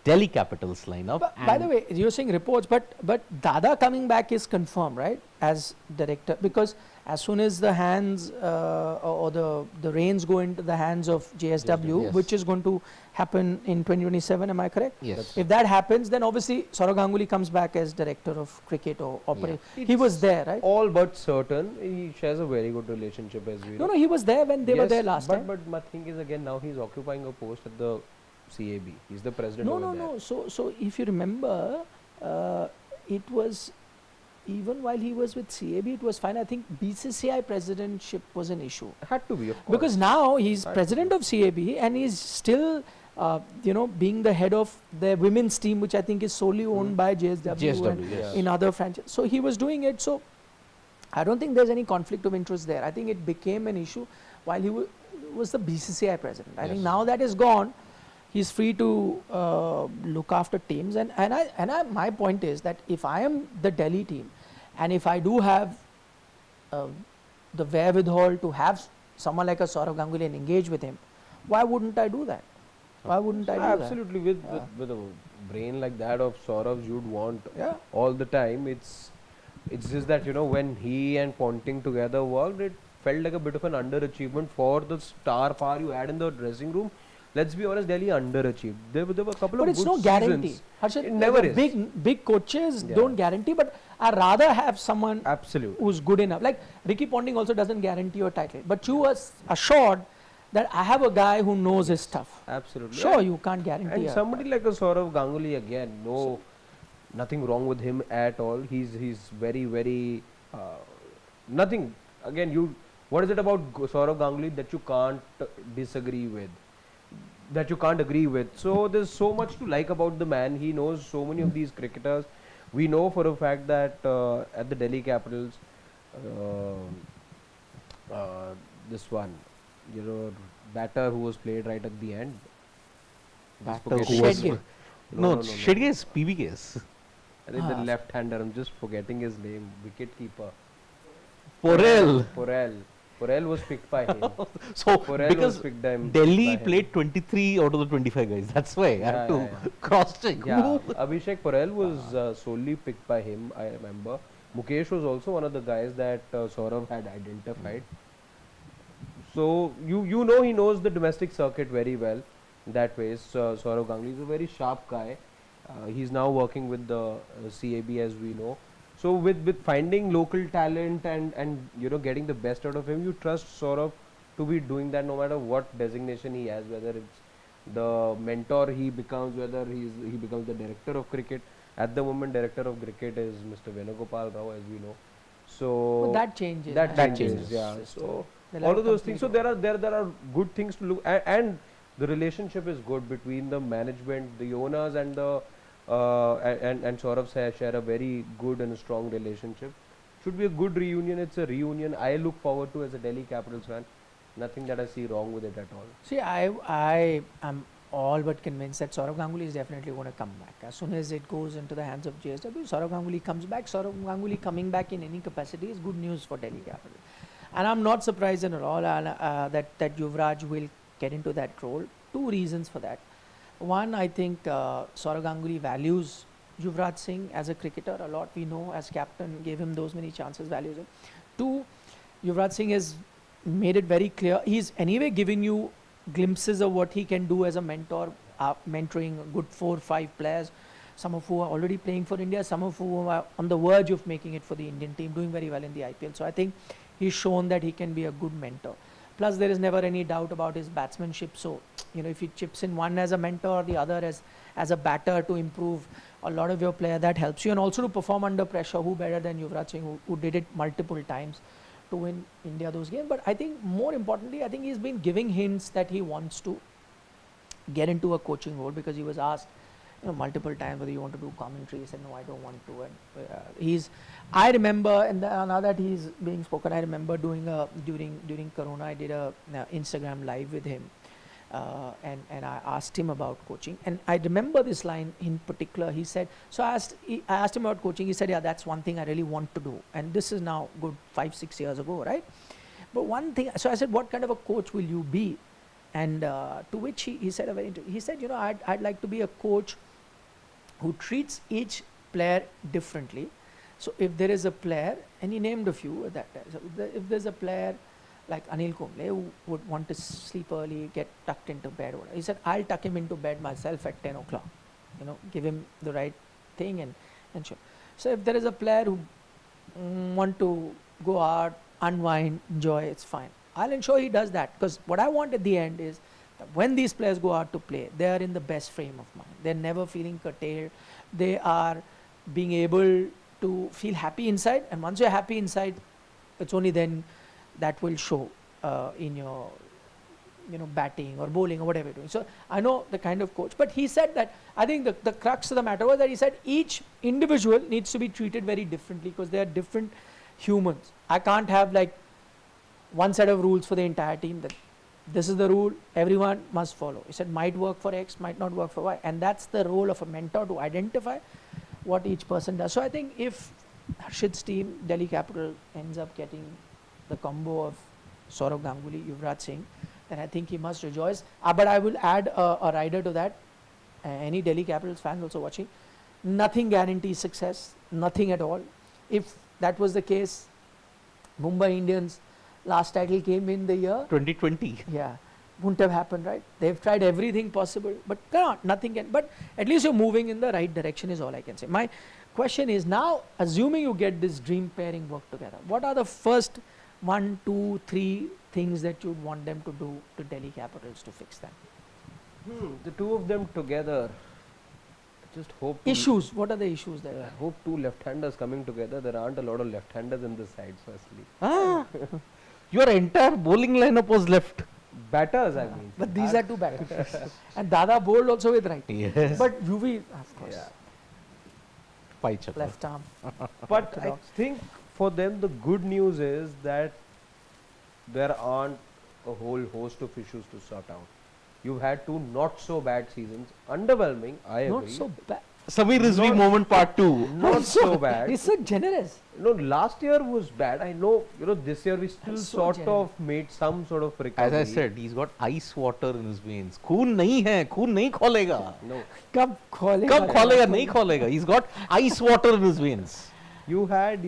Speaker 2: Delhi Capitals lineup.
Speaker 1: By the way, you're saying reports, but Dada coming back is confirmed, right? As director, because As soon as the hands or the reins go into the hands of JSW,
Speaker 2: Yes.
Speaker 1: which is going to happen in 2027, am I correct?
Speaker 2: Yes.
Speaker 1: If that happens, then obviously Sourav Ganguly comes back as director of cricket or operation. He was there, right?
Speaker 3: All but certain. He shares a very good relationship, as we
Speaker 1: No,
Speaker 3: know.
Speaker 1: no, he was there when they were
Speaker 3: Yes,
Speaker 1: there last
Speaker 3: but,
Speaker 1: time.
Speaker 3: But my thing is, again, now he's occupying a post at the CAB. He's the president
Speaker 1: No,
Speaker 3: over
Speaker 1: no,
Speaker 3: there.
Speaker 1: no. So if you remember, it was even while he was with CAB, it was fine. I think BCCI presidentship was an issue
Speaker 3: Had to be, of course.
Speaker 1: because now he's
Speaker 3: Had to
Speaker 1: president
Speaker 3: be.
Speaker 1: of CAB and he's still, being the head of the women's team, which I think is solely owned by JSW,
Speaker 2: JSW,
Speaker 1: and
Speaker 2: yes.
Speaker 1: in other franchises. So he was doing it. So I don't think there's any conflict of interest there. I think it became an issue while he was the BCCI president. I think
Speaker 2: Yes.
Speaker 1: now that is gone, he's free to look after teams. My point is that if I am the Delhi team, and if I do have the wherewithal to have someone like a Sourav Ganguly and engage with him, why wouldn't I do that? Why wouldn't I do
Speaker 3: Absolutely, with a brain like that of Saurav's, you'd want
Speaker 1: that? Yeah.
Speaker 3: all the time. It's just that, when he and Ponting together worked, it felt like a bit of an underachievement for the star power you had in the dressing room. Let's be honest, Delhi underachieved. There were a couple
Speaker 1: But
Speaker 3: of
Speaker 1: it's
Speaker 3: good
Speaker 1: no guarantee.
Speaker 3: seasons.
Speaker 1: Harshit,
Speaker 3: It never
Speaker 1: the
Speaker 3: is.
Speaker 1: Big coaches
Speaker 3: Yeah.
Speaker 1: don't guarantee, but I'd rather have someone
Speaker 3: Absolutely.
Speaker 1: who's good enough. Like Ricky Ponting also doesn't guarantee your title, but you are assured that I have a guy who knows his stuff.
Speaker 3: Absolutely.
Speaker 1: Sure, you can't guarantee.
Speaker 3: And
Speaker 1: a-
Speaker 3: somebody like a Sourav Ganguly, again, nothing wrong with him at all. He's very, very nothing. Again, what is it about Sourav Ganguly that you can't disagree with, that you can't agree with? So there's so much to like about the man. He knows so many of these cricketers. We know for a fact that at the Delhi Capitals, this one, batter who was played right at the end. Just
Speaker 2: Batter
Speaker 3: forgetting
Speaker 2: who was-
Speaker 3: his name.
Speaker 2: No, Shedge is PBK's.
Speaker 3: I think the
Speaker 1: Ah.
Speaker 3: left-hander. I'm just forgetting his name. Wicket-keeper.
Speaker 2: Porel.
Speaker 3: Porel was picked by him.
Speaker 2: So
Speaker 3: Porel
Speaker 2: because
Speaker 3: was picked by
Speaker 2: Delhi
Speaker 3: him.
Speaker 2: played 23 out of the 25 guys. That's why I
Speaker 3: Yeah,
Speaker 2: had to
Speaker 3: yeah.
Speaker 2: cross check.
Speaker 3: Yeah, Abhishek Porel was solely picked by him, I remember. Mukesh was also one of the guys that Sourav had identified. So you know he knows the domestic circuit very well. That way, Sourav Ganguly is a very sharp guy. He's now working with the CAB, as we know. So with finding local talent and getting the best out of him, you trust Sourav to be doing that no matter what designation he has, whether it's the mentor he becomes, whether he becomes the director of cricket. At the moment, director of cricket is Mr. Venugopal Rao, as we know. So
Speaker 1: But that changes.
Speaker 3: that
Speaker 1: man.
Speaker 3: changes,
Speaker 2: changes.
Speaker 3: yeah.
Speaker 1: Just,
Speaker 3: So
Speaker 1: they'll
Speaker 3: all
Speaker 1: have
Speaker 3: of those
Speaker 1: complete
Speaker 3: things. So there are good things to look and the relationship is good between the management, the owners, and the and Sourav share a very good and strong relationship. Should be a good reunion. It's a reunion I look forward to as a Delhi Capitals fan. Nothing that I see wrong with it at all.
Speaker 1: See, I am all but convinced that Sourav Ganguly is definitely going to come back. As soon as it goes into the hands of JSW, Sourav Ganguly comes back. Sourav Ganguly coming back in any capacity is good news for Delhi Capital. And I'm not surprised at all that Yuvraj will get into that role. Two reasons for that. One, I think Sourav Ganguly values Yuvraj Singh as a cricketer a lot. We know as captain, gave him those many chances, values him. Two, Yuvraj Singh has made it very clear. He's anyway giving you glimpses of what he can do as a mentor, mentoring a good 4 or 5 players, some of who are already playing for India, some of who are on the verge of making it for the Indian team, doing very well in the IPL. So I think he's shown that he can be a good mentor. Plus, there is never any doubt about his batsmanship. So, if he chips in one as a mentor, the other as a batter to improve a lot of your player, that helps you. And also to perform under pressure. Who better than Yuvraj Singh, who did it multiple times to win India those games. But I think more importantly, I think he's been giving hints that he wants to get into a coaching role, because he was asked multiple times whether you want to do commentary. He said, no, I don't want to. And I remember, and now that he's being spoken, I remember doing during Corona, I did a Instagram live with him, and I asked him about coaching, and I remember this line in particular. He said, so I asked him about coaching. He said, yeah, that's one thing I really want to do, and this is now good 5-6 years ago, right? But one thing, so I said, what kind of a coach will you be? And to which he said he said, I'd like to be a coach who treats each player differently, So if there is a player, and he named a few at that time. So if there's a player like Anil Kumble who would want to sleep early, get tucked into bed, whatever, he said, I'll tuck him into bed myself at 10 o'clock. You know, give him the right thing and show. So if there is a player who want to go out, unwind, enjoy, it's fine. I'll ensure he does that, because what I want at the end is that when these players go out to play, they are in the best frame of mind. They're never feeling curtailed. They are being able to feel happy inside, and once you're happy inside, it's only then that will show in your batting or bowling or whatever you're doing. So I know the kind of coach, but he said that I think the crux of the matter was that he said each individual needs to be treated very differently, because they are different humans. I can't have like one set of rules for the entire team, that this is the rule, everyone must follow. He said might work for X, might not work for Y, and that's the role of a mentor, to identify what each person does. So I think if Harshit's team, Delhi Capital, ends up getting the combo of Sourav Ganguly, Yuvraj Singh, then I think he must rejoice. But I will add a rider to that. Any Delhi Capitals fans also watching, nothing guarantees success, nothing at all. If that was the case, Mumbai Indians last title came in the year
Speaker 2: 2020.
Speaker 1: Yeah, wouldn't have happened, right? They've tried everything possible, but nothing can. But at least you're moving in the right direction, is all I can say. My question is now, assuming you get this dream pairing work together, what are the first 1, 2, 3 things that you'd want them to do to Delhi Capitals to fix that?
Speaker 3: The two of them together, I just hope.
Speaker 1: Issues. What are the issues there?
Speaker 3: I hope two left-handers coming together. There aren't a lot of left-handers in this side, firstly.
Speaker 2: Ah, your entire bowling lineup was left.
Speaker 3: Batters, I mean.
Speaker 1: But these are two batters. And Dada bowled also with right.
Speaker 2: Yes.
Speaker 1: But UV, of course,
Speaker 3: Yeah.
Speaker 2: Pai chakra.
Speaker 1: left arm.
Speaker 3: But I
Speaker 1: orthodox.
Speaker 3: think for them the good news is that there aren't a whole host of issues to sort out. You've had two not so bad seasons. Underwhelming, I agree.
Speaker 1: Not so bad.
Speaker 2: Samir Rizvi
Speaker 3: Not-
Speaker 2: moment part 2.
Speaker 3: Not so bad.
Speaker 1: He's so generous.
Speaker 3: No, last year was bad. I know, this year we still
Speaker 1: That's so
Speaker 3: sort
Speaker 1: genuine.
Speaker 3: of made some sort of recovery.
Speaker 2: As I said, he's got ice water in his veins. खून नहीं है, खून नहीं खोलेगा.
Speaker 3: No.
Speaker 1: Kab खोलेगा?
Speaker 2: कब खोलेगा? नहीं खोलेगा. He's got ice water in his veins.
Speaker 3: You had,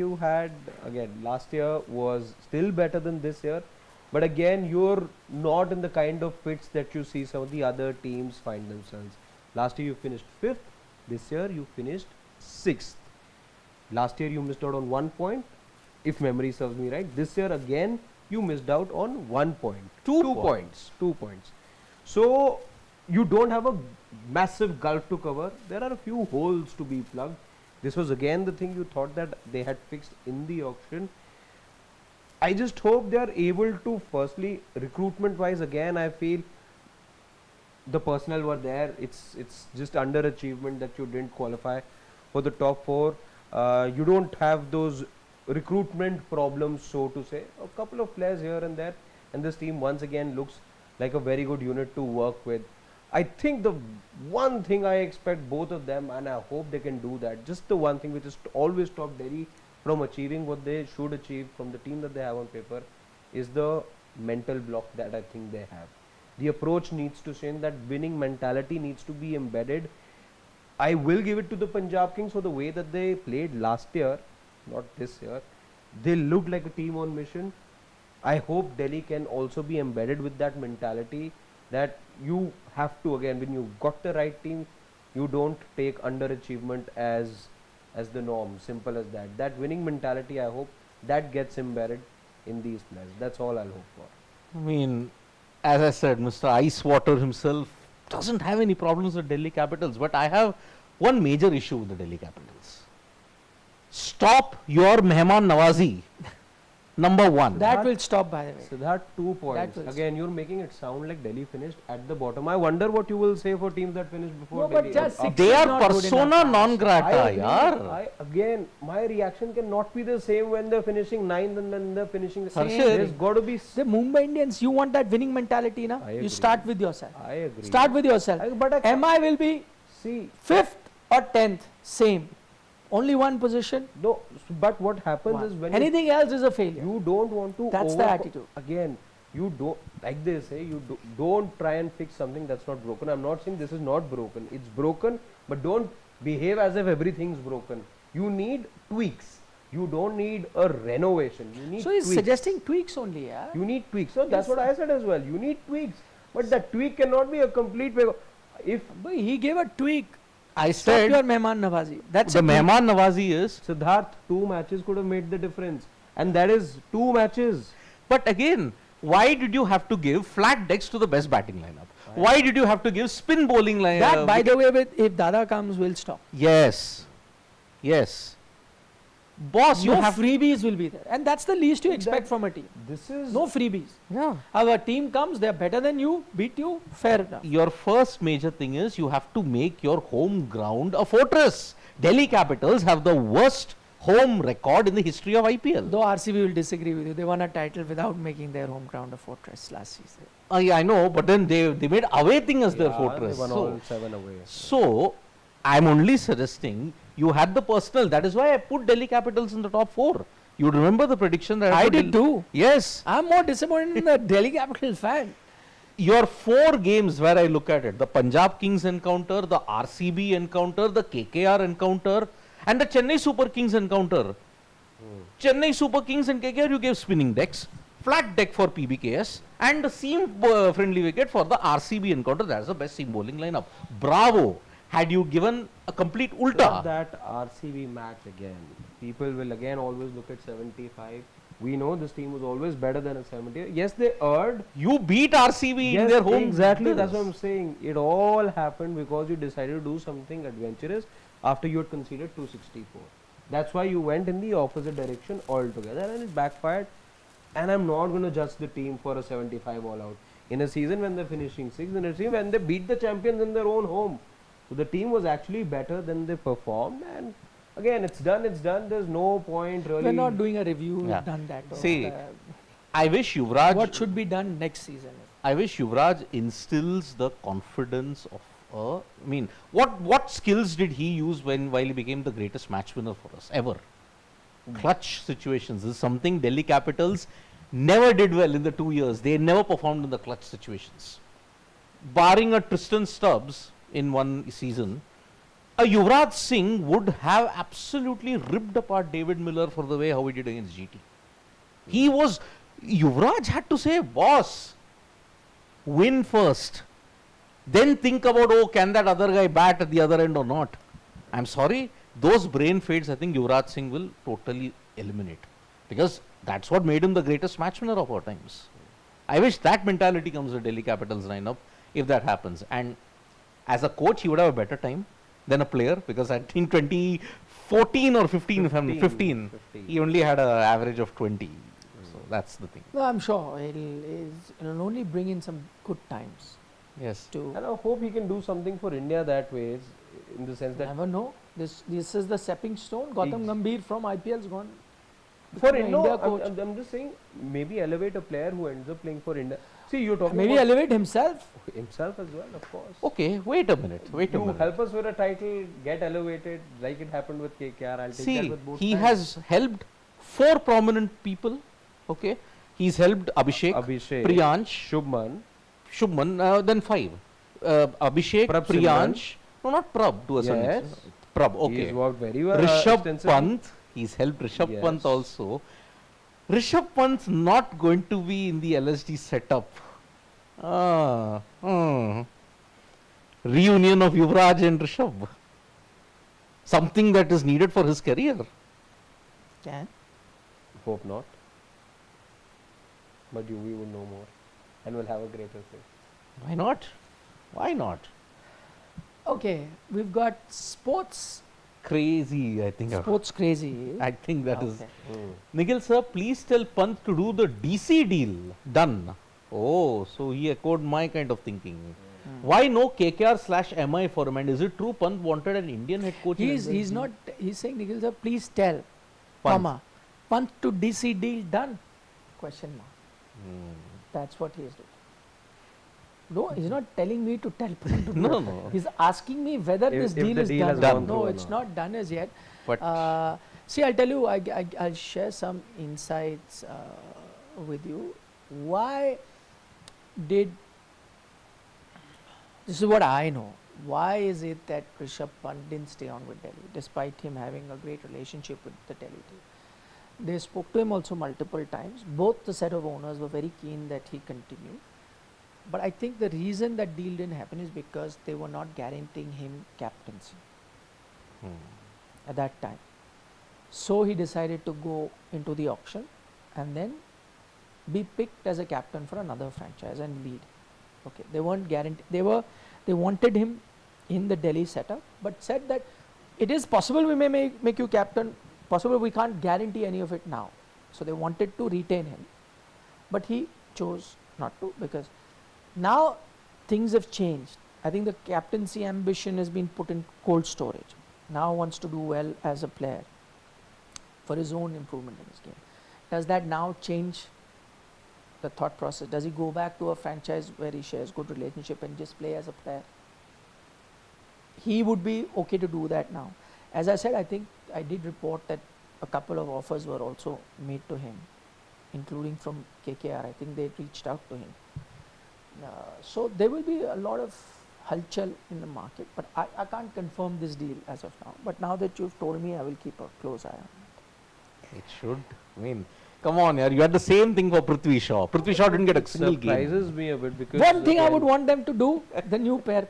Speaker 3: again, last year was still better than this year. But again, you're not in the kind of pits that you see some of the other teams find themselves. Last year you finished 5th. This year you finished 6th. Last year you missed out on 1 point, if memory serves me right. This year again you missed out on 1 point. 2 points. 2 points. So you don't have a massive gulf to cover. There are a few holes to be plugged. This was again the thing you thought that they had fixed in the auction. I just hope they are able to, firstly, recruitment wise, again I feel the personnel were there. It's just underachievement that you didn't qualify for the top 4. You don't have those recruitment problems, so to say. A couple of players here and there, and this team once again looks like a very good unit to work with. I think the one thing I expect both of them, and I hope they can do that, just the one thing which is always stopped Delhi from achieving what they should achieve from the team that they have on paper, is the mental block that I think they have. The approach needs to change, that winning mentality needs to be embedded. I will give it to the Punjab Kings for the way that they played last year, not this year. They looked like a team on mission. I hope Delhi can also be embedded with that mentality, that you have to, again, when you've got the right team, you don't take underachievement as the norm. Simple as that. That winning mentality, I hope that gets embedded in these players. That's all I'll hope for.
Speaker 2: I mean, as I said, Mr. Ice Water himself doesn't have any problems with Delhi Capitals, but I have one major issue with the Delhi Capitals. Stop your Mehman Nawazi. Number 1.
Speaker 1: That will stop, by the way.
Speaker 3: So that 2 points.
Speaker 1: will
Speaker 3: Again, you're making it sound like Delhi finished at the bottom. I wonder what you will say for teams that finished before
Speaker 1: No, but
Speaker 3: Delhi.
Speaker 1: just six
Speaker 2: They
Speaker 1: is
Speaker 2: are
Speaker 1: not good
Speaker 2: persona
Speaker 1: enough.
Speaker 2: non grata,
Speaker 3: agree.
Speaker 2: yaar.
Speaker 3: Again, my reaction cannot be the same when they're finishing 9th and then they're finishing
Speaker 2: Harshit.
Speaker 3: There's got to be.
Speaker 1: The Mumbai Indians, you want that winning mentality, na?
Speaker 3: I
Speaker 1: You
Speaker 3: agree.
Speaker 1: start with yourself.
Speaker 3: I agree.
Speaker 1: Start with yourself.
Speaker 3: But I
Speaker 1: MI will be
Speaker 3: see.
Speaker 1: 5th or 10th, same. Only one position.
Speaker 3: No, but what happens
Speaker 1: One.
Speaker 3: is when
Speaker 1: Anything else is a failure.
Speaker 3: you don't want to.
Speaker 1: That's the attitude.
Speaker 3: Again, you don't, like they say, don't try and fix something that's not broken. I'm not saying this is not broken. It's broken, but don't behave as if everything's broken. You need tweaks. You don't need a renovation. You need
Speaker 1: So he's
Speaker 3: tweaks.
Speaker 1: suggesting tweaks only, yeah.
Speaker 3: You need tweaks. So that's
Speaker 1: Yes.
Speaker 3: what I said as well. You need tweaks. But that tweak cannot be a complete way. If
Speaker 1: But he gave a tweak.
Speaker 2: I
Speaker 1: Stop
Speaker 2: said
Speaker 1: your Mehman Nawazi. That's
Speaker 2: the
Speaker 1: a tweak.
Speaker 2: Mehman Nawazi is,
Speaker 3: Siddharth, 2 matches could have made the difference. And that is 2 matches.
Speaker 2: but again, why did you have to give flat decks to the best batting lineup? Why did you have to give spin bowling lineup?
Speaker 1: That, by the way, if Dada comes, we'll stop.
Speaker 2: Yes, yes. Boss, you
Speaker 1: No
Speaker 2: have
Speaker 1: freebies will be there. And that's the least you expect
Speaker 3: That-
Speaker 1: from a team.
Speaker 3: This is
Speaker 1: No freebies.
Speaker 2: yeah.
Speaker 1: Our team comes, they're better than you, beat you, fair enough.
Speaker 2: Your first major thing is you have to make your home ground a fortress. Delhi Capitals have the worst home record in the history of IPL.
Speaker 1: Though RCB will disagree with you, they won a title without making their home ground a fortress last season.
Speaker 2: Yeah, I know, but then they made away thing as their
Speaker 3: Yeah,
Speaker 2: fortress.
Speaker 3: They won
Speaker 2: So,
Speaker 3: all 7 away.
Speaker 2: so I'm only suggesting you had the personal. That is why I put Delhi Capitals in the top 4. You remember the prediction that
Speaker 1: I
Speaker 2: put
Speaker 1: did too.
Speaker 2: Yes.
Speaker 1: I'm more disappointed in the Delhi Capital fan.
Speaker 2: Your 4 games where I look at it, the Punjab Kings encounter, the RCB encounter, the KKR encounter, and the Chennai Super Kings encounter. Chennai Super Kings and KKR, you gave spinning decks, flat deck for PBKS, and the seam friendly wicket for the RCB encounter. That's the best seam bowling lineup. Bravo! Had you given a complete
Speaker 3: Not
Speaker 2: ulta,
Speaker 3: that RCB match again. People will again always look at 75. We know this team was always better than a 70. Yes, they erred.
Speaker 2: you beat RCB in
Speaker 3: Yes,
Speaker 2: their home.
Speaker 3: exactly.
Speaker 2: Yes.
Speaker 3: That's what I'm saying. It all happened because you decided to do something adventurous after you had conceded 264. That's why you went in the opposite direction altogether, and it backfired. And I'm not going to judge the team for a 75 all out in a season when they're finishing 6th, in a season when they beat the champions in their own home. So the team was actually better than they performed, and again, it's done. It's done. There's no point really.
Speaker 1: We're not doing a review.
Speaker 2: Yeah.
Speaker 1: We've done that.
Speaker 2: See, I wish Yuvraj.
Speaker 1: what should be done next season?
Speaker 2: I wish Yuvraj instills the confidence of I mean, what skills did he use while he became the greatest match winner for us ever? Clutch situations. This is something Delhi Capitals never did well in the 2 years. They never performed in the clutch situations. Barring a Tristan Stubbs in one season, a Yuvraj Singh would have absolutely ripped apart David Miller for the way how he did against GT. He was, Yuvraj had to say, boss, win first. Then think about, oh, can that other guy bat at the other end or not? I'm sorry, those brain fades, I think Yuvraj Singh will totally eliminate. Because that's what made him the greatest match winner of our times. I wish that mentality comes to Delhi Capitals lineup if that happens. And as a coach, he would have a better time than a player, because I think 2014 or 15, if I'm 15, he only had an average of 20. So that's the thing.
Speaker 1: No, I'm sure it'll only bring in some good times.
Speaker 2: Yes.
Speaker 3: And I hope he can do something for India that way, in the sense that
Speaker 1: Never know. This is the stepping stone. Gautam
Speaker 3: Ex-
Speaker 1: Gambhir from IPL's gone.
Speaker 3: for
Speaker 1: become an
Speaker 3: India,
Speaker 1: India coach.
Speaker 3: I'm just saying, maybe elevate a player who ends up playing for India. See, you're talking
Speaker 1: Maybe
Speaker 3: about
Speaker 1: elevate himself.
Speaker 3: himself as well, of course.
Speaker 2: Okay, wait a minute. Wait a
Speaker 3: You
Speaker 2: minute.
Speaker 3: help us with a title, get elevated, like it happened with KKR. I'll take that
Speaker 2: See,
Speaker 3: with both
Speaker 2: he
Speaker 3: hands.
Speaker 2: has helped 4 prominent people. Okay, he's helped Abhishek,
Speaker 3: Abhishek,
Speaker 2: Priyansh,
Speaker 3: Shubman,
Speaker 2: Shubman, then 5. Abhishek,
Speaker 3: Prab
Speaker 2: Priyansh, no, not Prab to a certain
Speaker 3: Yes.
Speaker 2: extent. Prab, okay.
Speaker 3: He's worked very well.
Speaker 2: Rishabh
Speaker 3: extensively.
Speaker 2: Pant, he's helped Rishabh Pant
Speaker 3: Yes.
Speaker 2: also. Rishabh Pant's not going to be in the LSD setup. Reunion of Yuvraj and Rishabh. Something that is needed for his career.
Speaker 1: Can.
Speaker 3: Hope not. But we will know more, and we'll have a greater say.
Speaker 2: Why not? Why not?
Speaker 1: Okay, we've got sports.
Speaker 2: Crazy, I think.
Speaker 1: Sports crazy.
Speaker 2: I think that is.
Speaker 1: Okay.
Speaker 2: Nikhil sir, please tell Pant to do the DC deal. Done. Oh, so he echoed my kind of thinking. Why no KKR/MI for him? And is it true Pant wanted an Indian head coach? in
Speaker 1: He's
Speaker 2: LSG?
Speaker 1: not. He's saying, Nikhil sir, please tell.
Speaker 2: Pant.
Speaker 1: Comma. Pant to DC deal done? Question mark.
Speaker 2: Hmm.
Speaker 1: That's what he is doing. No, he's not telling me to tell Pant to do
Speaker 2: No,
Speaker 1: it.
Speaker 2: no.
Speaker 1: He's asking me whether
Speaker 3: If
Speaker 1: this
Speaker 3: the
Speaker 1: deal is
Speaker 3: deal has
Speaker 1: done.
Speaker 2: gone
Speaker 1: No,
Speaker 3: through or
Speaker 1: it's
Speaker 3: not.
Speaker 1: not done as yet.
Speaker 2: But
Speaker 1: See, I'll tell you, I'll share some insights with you. Why did, this is what I know, why is it that Rishabh Pant didn't stay on with Delhi, despite him having a great relationship with the Delhi team? They spoke to him also multiple times. Both the set of owners were very keen that he continue. But I think the reason that deal didn't happen is because they were not guaranteeing him captaincy at that time. So he decided to go into the auction and then be picked as a captain for another franchise and lead. Okay, they weren't guaranteed. They wanted him in the Delhi setup, but said that it is possible we may make you captain. Possible we can't guarantee any of it now. So they wanted to retain him, but he chose not to because now things have changed. I think the captaincy ambition has been put in cold storage. Now wants to do well as a player for his own improvement in his game. Does that now change the thought process? Does he go back to a franchise where he shares good relationship and just play as a player? He would be okay to do that now. As I said, I think I did report that a couple of offers were also made to him, including from KKR. I think they reached out to him. So there will be a lot of halchal in the market, but I can't confirm this deal as of now. But now that you've told me, I will keep a close eye on it.
Speaker 2: It should. I mean, come on, yaar, you had the same thing for Prithvi Shaw. Prithvi Shaw didn't get a single game.
Speaker 3: Surprises me a bit because
Speaker 1: One thing I
Speaker 3: again,
Speaker 1: would want them to do, the new pair,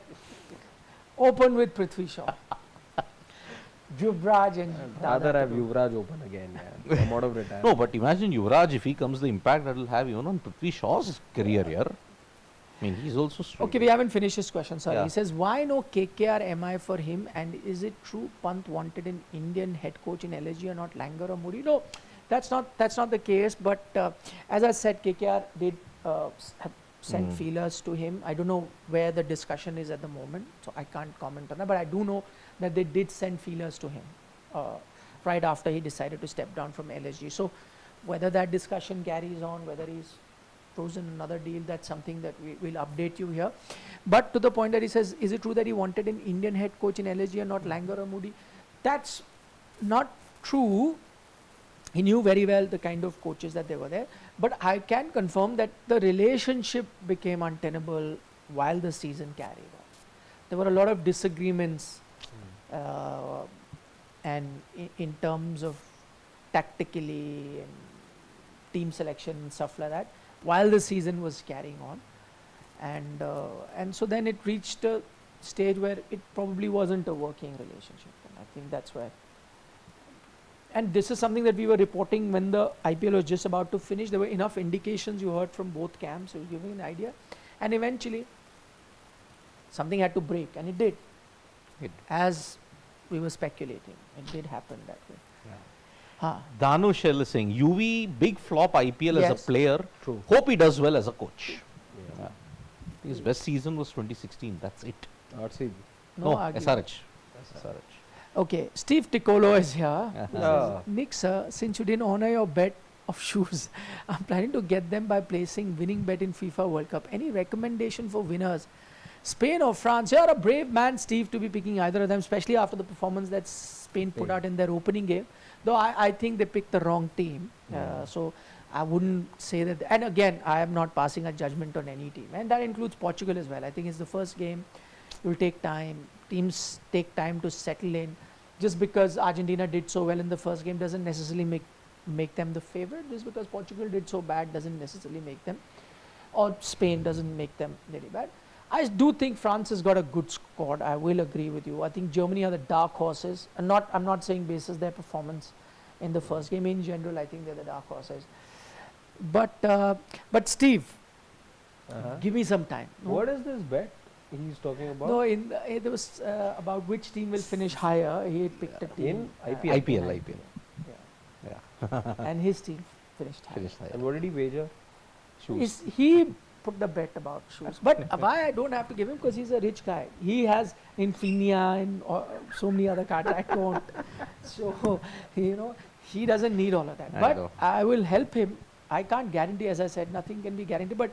Speaker 1: open with Prithvi Shaw. Yuvraj and
Speaker 3: rather
Speaker 1: Dada
Speaker 3: have
Speaker 1: to do.
Speaker 3: Yuvraj open again. Yeah. Come out of retirement.
Speaker 2: No, but imagine Yuvraj, if he comes, the impact that will have even on Prithvi Shaw's career here. I mean, he's also strong.
Speaker 1: Okay, we haven't finished his question. Sorry.
Speaker 2: Yeah.
Speaker 1: He says, why no KKR MI for him? And is it true Pant wanted an Indian head coach in LSG or not Langer or Moody? No, that's not the case. But as I said, KKR did have sent feelers to him. I don't know where the discussion is at the moment, so I can't comment on that. But I do know that they did send feelers to him right after he decided to step down from LSG. So whether that discussion carries on, whether he's frozen another deal, that's something that we will update you here. But to the point that he says, is it true that he wanted an Indian head coach in LSG and not Langer or Moody? That's not true. He knew very well the kind of coaches that they were there. But I can confirm that the relationship became untenable while the season carried on. There were a lot of disagreements and in terms of tactically and team selection and stuff like that, while the season was carrying on, and so then it reached a stage where it probably wasn't a working relationship, and I think that's where. And this is something that we were reporting when the IPL was just about to finish. There were enough indications you heard from both camps. It was giving an idea, and eventually something had to break, and it did. As we were speculating, it did happen that way.
Speaker 2: Danu Shell is saying, UV, big flop IPL as
Speaker 1: Yes.
Speaker 2: a player.
Speaker 3: True.
Speaker 2: Hope he does well as a coach.
Speaker 3: Yeah.
Speaker 2: His best season was 2016. That's it.
Speaker 3: RCB.
Speaker 1: No
Speaker 2: No,
Speaker 1: argument.
Speaker 2: SRH.
Speaker 1: Okay, Steve Ticolo is here.
Speaker 2: Yeah.
Speaker 1: He says,
Speaker 3: Ah.
Speaker 1: Nick sir, since you didn't honor your bet of shoes, I'm planning to get them by placing winning bet in FIFA World Cup. Any recommendation for winners? Spain or France? You're a brave man, Steve, to be picking either of them, especially after the performance that Spain put out in their opening game. Though I think they picked the wrong team. So I wouldn't say that. And again, I am not passing a judgment on any team. And that includes Portugal as well. I think it's the first game. It will take time. Teams take time to settle in. Just because Argentina did so well in the first game doesn't necessarily make them the favorite. Just because Portugal did so bad doesn't necessarily make them, or Spain doesn't make them very bad. I do think France has got a good squad. I will agree with you. I think Germany are the dark horses. I'm not saying basis their performance in the first game. In general, I think they're the dark horses. But Steve, give me some time. No?
Speaker 3: What is this bet he's talking about?
Speaker 1: No, there was about which team will finish higher. He had picked a team.
Speaker 3: In IPL?
Speaker 2: IPL.
Speaker 1: Yeah. And his team finished higher.
Speaker 3: And what did he wager? Shoes.
Speaker 1: He put the bet about shoes. But why I don't have to give him, because he's a rich guy. He has Infinia and so many other cards. I don't. So, he doesn't need all of that.
Speaker 2: I
Speaker 1: But
Speaker 2: know.
Speaker 1: I will help him. I can't guarantee, as I said, nothing can be guaranteed. But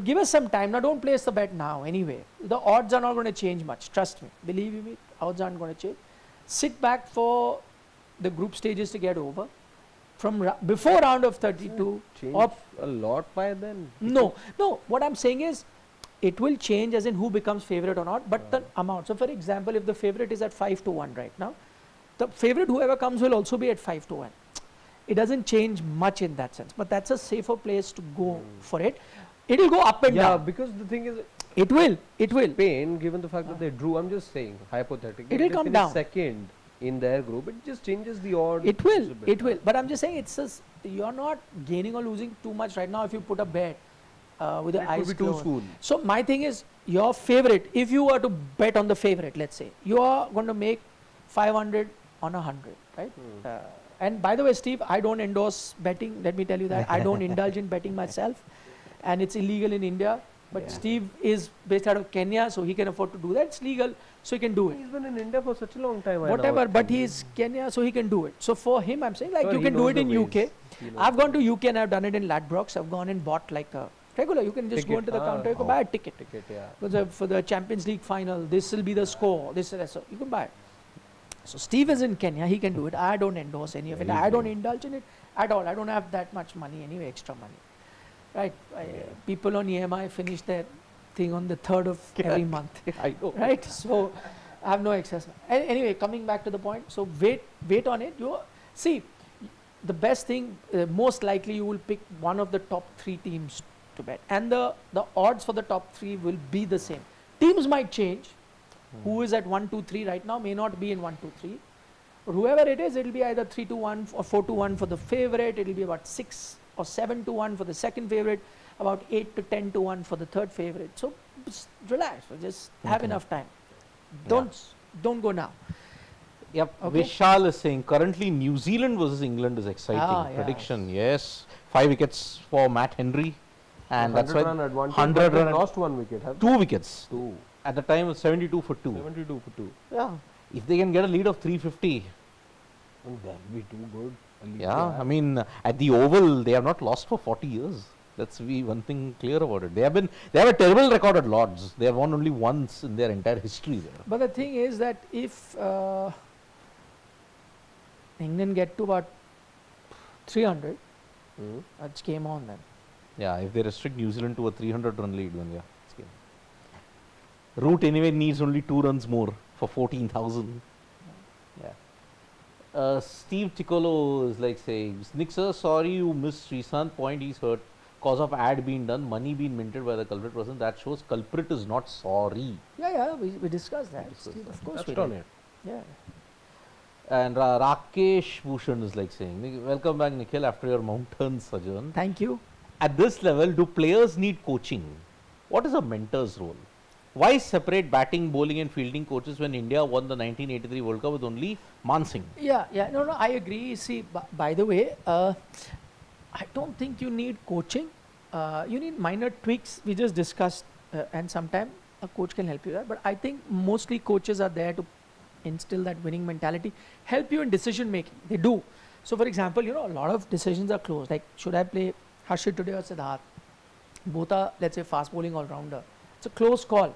Speaker 1: give us some time. Now, don't place the bet now anyway. The odds are not going to change much. Trust me. Believe me, odds aren't going to change. Sit back for the group stages to get over. From before round of 32
Speaker 3: Change
Speaker 1: or
Speaker 3: a lot by then.
Speaker 1: no, what I'm saying is it will change as in who becomes favorite or not, but the amount. So for example, if the favorite is at 5-1 right now, the favorite whoever comes will also be at 5-1. it doesn't change much in that sense. But that's a safer place to go for it. It will go up and
Speaker 3: Yeah,
Speaker 1: down.
Speaker 3: because the thing is,
Speaker 1: It will. It will.
Speaker 3: Spain, given the fact that they drew, I'm just saying, hypothetically,
Speaker 1: It will
Speaker 3: they
Speaker 1: come
Speaker 3: finished
Speaker 1: down.
Speaker 3: second in their group. It just changes the odds.
Speaker 1: It will.
Speaker 3: a bit.
Speaker 1: It will. But I'm just saying, it's just, you're not gaining or losing too much right now if you put a bet with the
Speaker 3: It
Speaker 1: eyes
Speaker 3: could be too
Speaker 1: closed.
Speaker 3: soon.
Speaker 1: So my thing is, your favorite, if you were to bet on the favorite, let's say, you are going to make 500 on 100, right? And by the way, Steve, I don't endorse betting. Let me tell you that. I don't indulge in betting myself. And it's illegal in India. But
Speaker 2: Yeah.
Speaker 1: Steve is based out of Kenya, so he can afford to do that. It's legal, so he can do it.
Speaker 3: He's been in India for such a long time. I know.
Speaker 1: Whatever, but he's Kenya, so he can do it. So for him, I'm saying, like,
Speaker 3: Sure,
Speaker 1: you
Speaker 3: he
Speaker 1: can do
Speaker 3: knows
Speaker 1: it
Speaker 3: the
Speaker 1: in UK.
Speaker 3: ways. He knows
Speaker 1: I've
Speaker 3: the
Speaker 1: gone to
Speaker 3: ways.
Speaker 1: UK and I've done it in Ladbrokes. I've gone and bought like a regular. You can just go
Speaker 3: Ticket.
Speaker 1: into the counter, you can
Speaker 2: Oh.
Speaker 1: buy a ticket.
Speaker 3: Ticket, yeah.
Speaker 1: For the Champions League final, this will be the score. This and that. So you can buy it. So Steve is in Kenya. He can do it. I don't endorse any of it.
Speaker 2: Very
Speaker 1: I don't
Speaker 2: good.
Speaker 1: indulge in it at all. I don't have that much money anyway, extra money. Right? People on EMI finish their thing on the 3rd of every month.
Speaker 3: I know.
Speaker 1: Right? So I have no excess. Anyway, coming back to the point. So wait on it. You see, the best thing, most likely you will pick one of the top 3 teams to bet, and the odds for the top 3 will be the same. Teams might change. Who is at 1, 2, 3 right now may not be in 1, 2, 3. But whoever it is, it will be either 3-1 or 4-1 for the favorite. It will be about 6 or 7-1 for the second favorite, about 8-10-1 for the third favorite. So just relax, just have
Speaker 2: Okay.
Speaker 1: enough time. Don't go now.
Speaker 2: Yep.
Speaker 1: Okay.
Speaker 2: Vishal is saying currently New Zealand versus England is exciting.
Speaker 1: Ah, yeah.
Speaker 2: Prediction, yes. 5 wickets for Matt Henry. And that's
Speaker 3: 100
Speaker 2: why
Speaker 3: run advantage.
Speaker 2: 100
Speaker 3: but they
Speaker 2: run-
Speaker 3: lost 1 wicket. Have
Speaker 2: 2 wickets.
Speaker 3: 2.
Speaker 2: At the time it was 72 for 2.
Speaker 3: 72 for 2.
Speaker 2: Yeah. If they can get a lead of 350,
Speaker 3: And that would be too good. A lead to
Speaker 2: yeah.
Speaker 3: have.
Speaker 2: I mean, at the Oval, they have not lost for 40 years. Let's be one thing clear about it. They have a terrible record at Lords. They have won only once in their entire history there.
Speaker 1: But the thing is that if England get to about 300,
Speaker 3: Hmm.
Speaker 1: that's game on then.
Speaker 2: Yeah, if they restrict New Zealand to a 300 run lead, then yeah, it's game. Root anyway needs only 2 runs more for 14,000. Yeah. Steve Ticolo is like saying, Nick sir, sorry you missed Sreesanth point, he's hurt. Cause of ad being done, money being minted by the culprit person, that shows culprit is not sorry.
Speaker 1: Yeah, we discussed that.
Speaker 2: discussed
Speaker 1: Steve,
Speaker 2: that.
Speaker 1: of course we
Speaker 3: Touched on
Speaker 1: did.
Speaker 3: it.
Speaker 1: Yeah.
Speaker 2: And Rakesh Bhushan is like saying, welcome back Nikhil after your mountain sojourn.
Speaker 1: Thank you.
Speaker 2: At this level, do players need coaching? What is a mentor's role? Why separate batting, bowling and fielding coaches when India won the 1983 World Cup with only Man Singh?
Speaker 1: Yeah, no, I agree. See, by the way, I don't think you need coaching. You need minor tweaks. We just discussed, and sometimes a coach can help you there. But I think mostly coaches are there to instill that winning mentality, help you in decision making. They do. So, for example, a lot of decisions are close. Like, should I play Harshit today or Siddharth? Both are, let's say, fast bowling all-rounder. It's a close call.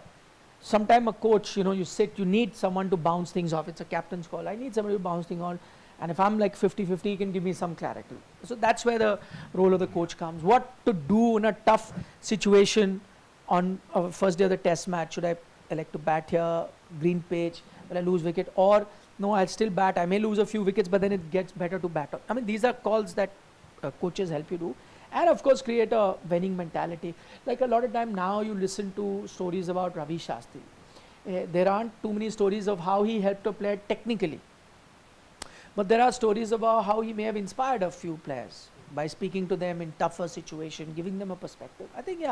Speaker 1: Sometime a coach, you sit, you need someone to bounce things off. It's a captain's call. I need somebody to bounce things on. And if I'm like 50-50, he can give me some clarity. So that's where the role of the coach comes. What to do in a tough situation on first day of the test match? Should I elect to bat here, green pitch, will I lose wicket? Or no, I'll still bat. I may lose a few wickets, but then it gets better to bat on. I mean, these are calls that coaches help you do. And of course, create a winning mentality. Like a lot of time now you listen to stories about Ravi Shastri. There aren't too many stories of how he helped a player technically. But there are stories about how he may have inspired a few players by speaking to them in tougher situation, giving them a perspective. I think,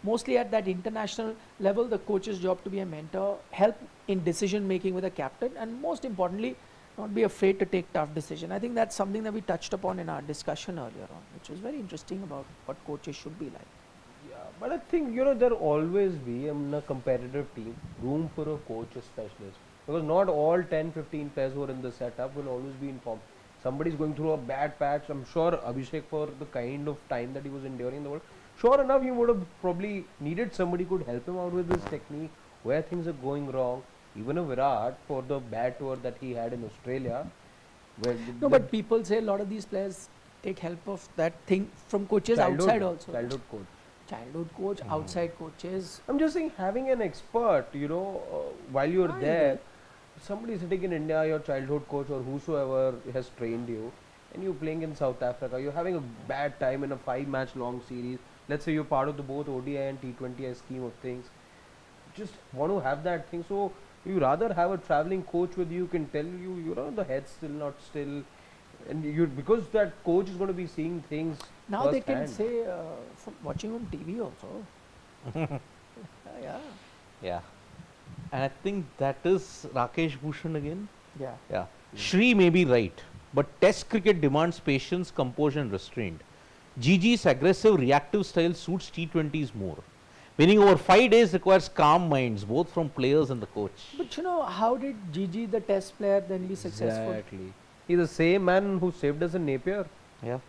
Speaker 1: mostly at that international level, the coach's job to be a mentor, help in decision making with a captain, and most importantly, not be afraid to take tough decisions. I think that's something that we touched upon in our discussion earlier on, which was very interesting about what coaches should be like.
Speaker 3: Yeah, but I think, there'll always be in a competitive team room for a coach, a specialist. Because not all 10-15 players who are in the setup will always be in form. Somebody's going through a bad patch. I'm sure Abhishek, for the kind of time that he was enduring in the world, sure enough, he would have probably needed somebody who could help him out with his technique, where things are going wrong. Even a Virat, for the bad tour that he had in Australia. Where
Speaker 1: No, but people say a lot of these players take help of that thing from coaches outside also.
Speaker 3: Childhood coach.
Speaker 1: Childhood coach, outside coaches.
Speaker 3: I'm just saying, having an expert, while you're
Speaker 1: I
Speaker 3: there, somebody sitting in India, your childhood coach or whosoever has trained you, and you're playing in South Africa, you're having a bad time in a 5-match long series. Let's say you're part of the both ODI and T20I scheme of things. Just want to have that thing. So you rather have a traveling coach with you, can tell you, you know, the head's still not still, and you, because that coach is going to be seeing things.
Speaker 1: Now they can
Speaker 3: firsthand.
Speaker 1: say from watching on TV also. Yeah,
Speaker 2: Yeah. And I think that is Rakesh Bhushan again.
Speaker 1: yeah.
Speaker 2: Yeah. Shri may be right, but Test cricket demands patience, composure, and restraint. GG's aggressive, reactive style suits T20s more. Winning over 5 days requires calm minds, both from players and the coach.
Speaker 1: But you know, how did Gigi, the Test player, then be successful?
Speaker 3: Exactly. He's the same man who saved us in Napier.
Speaker 2: Yeah.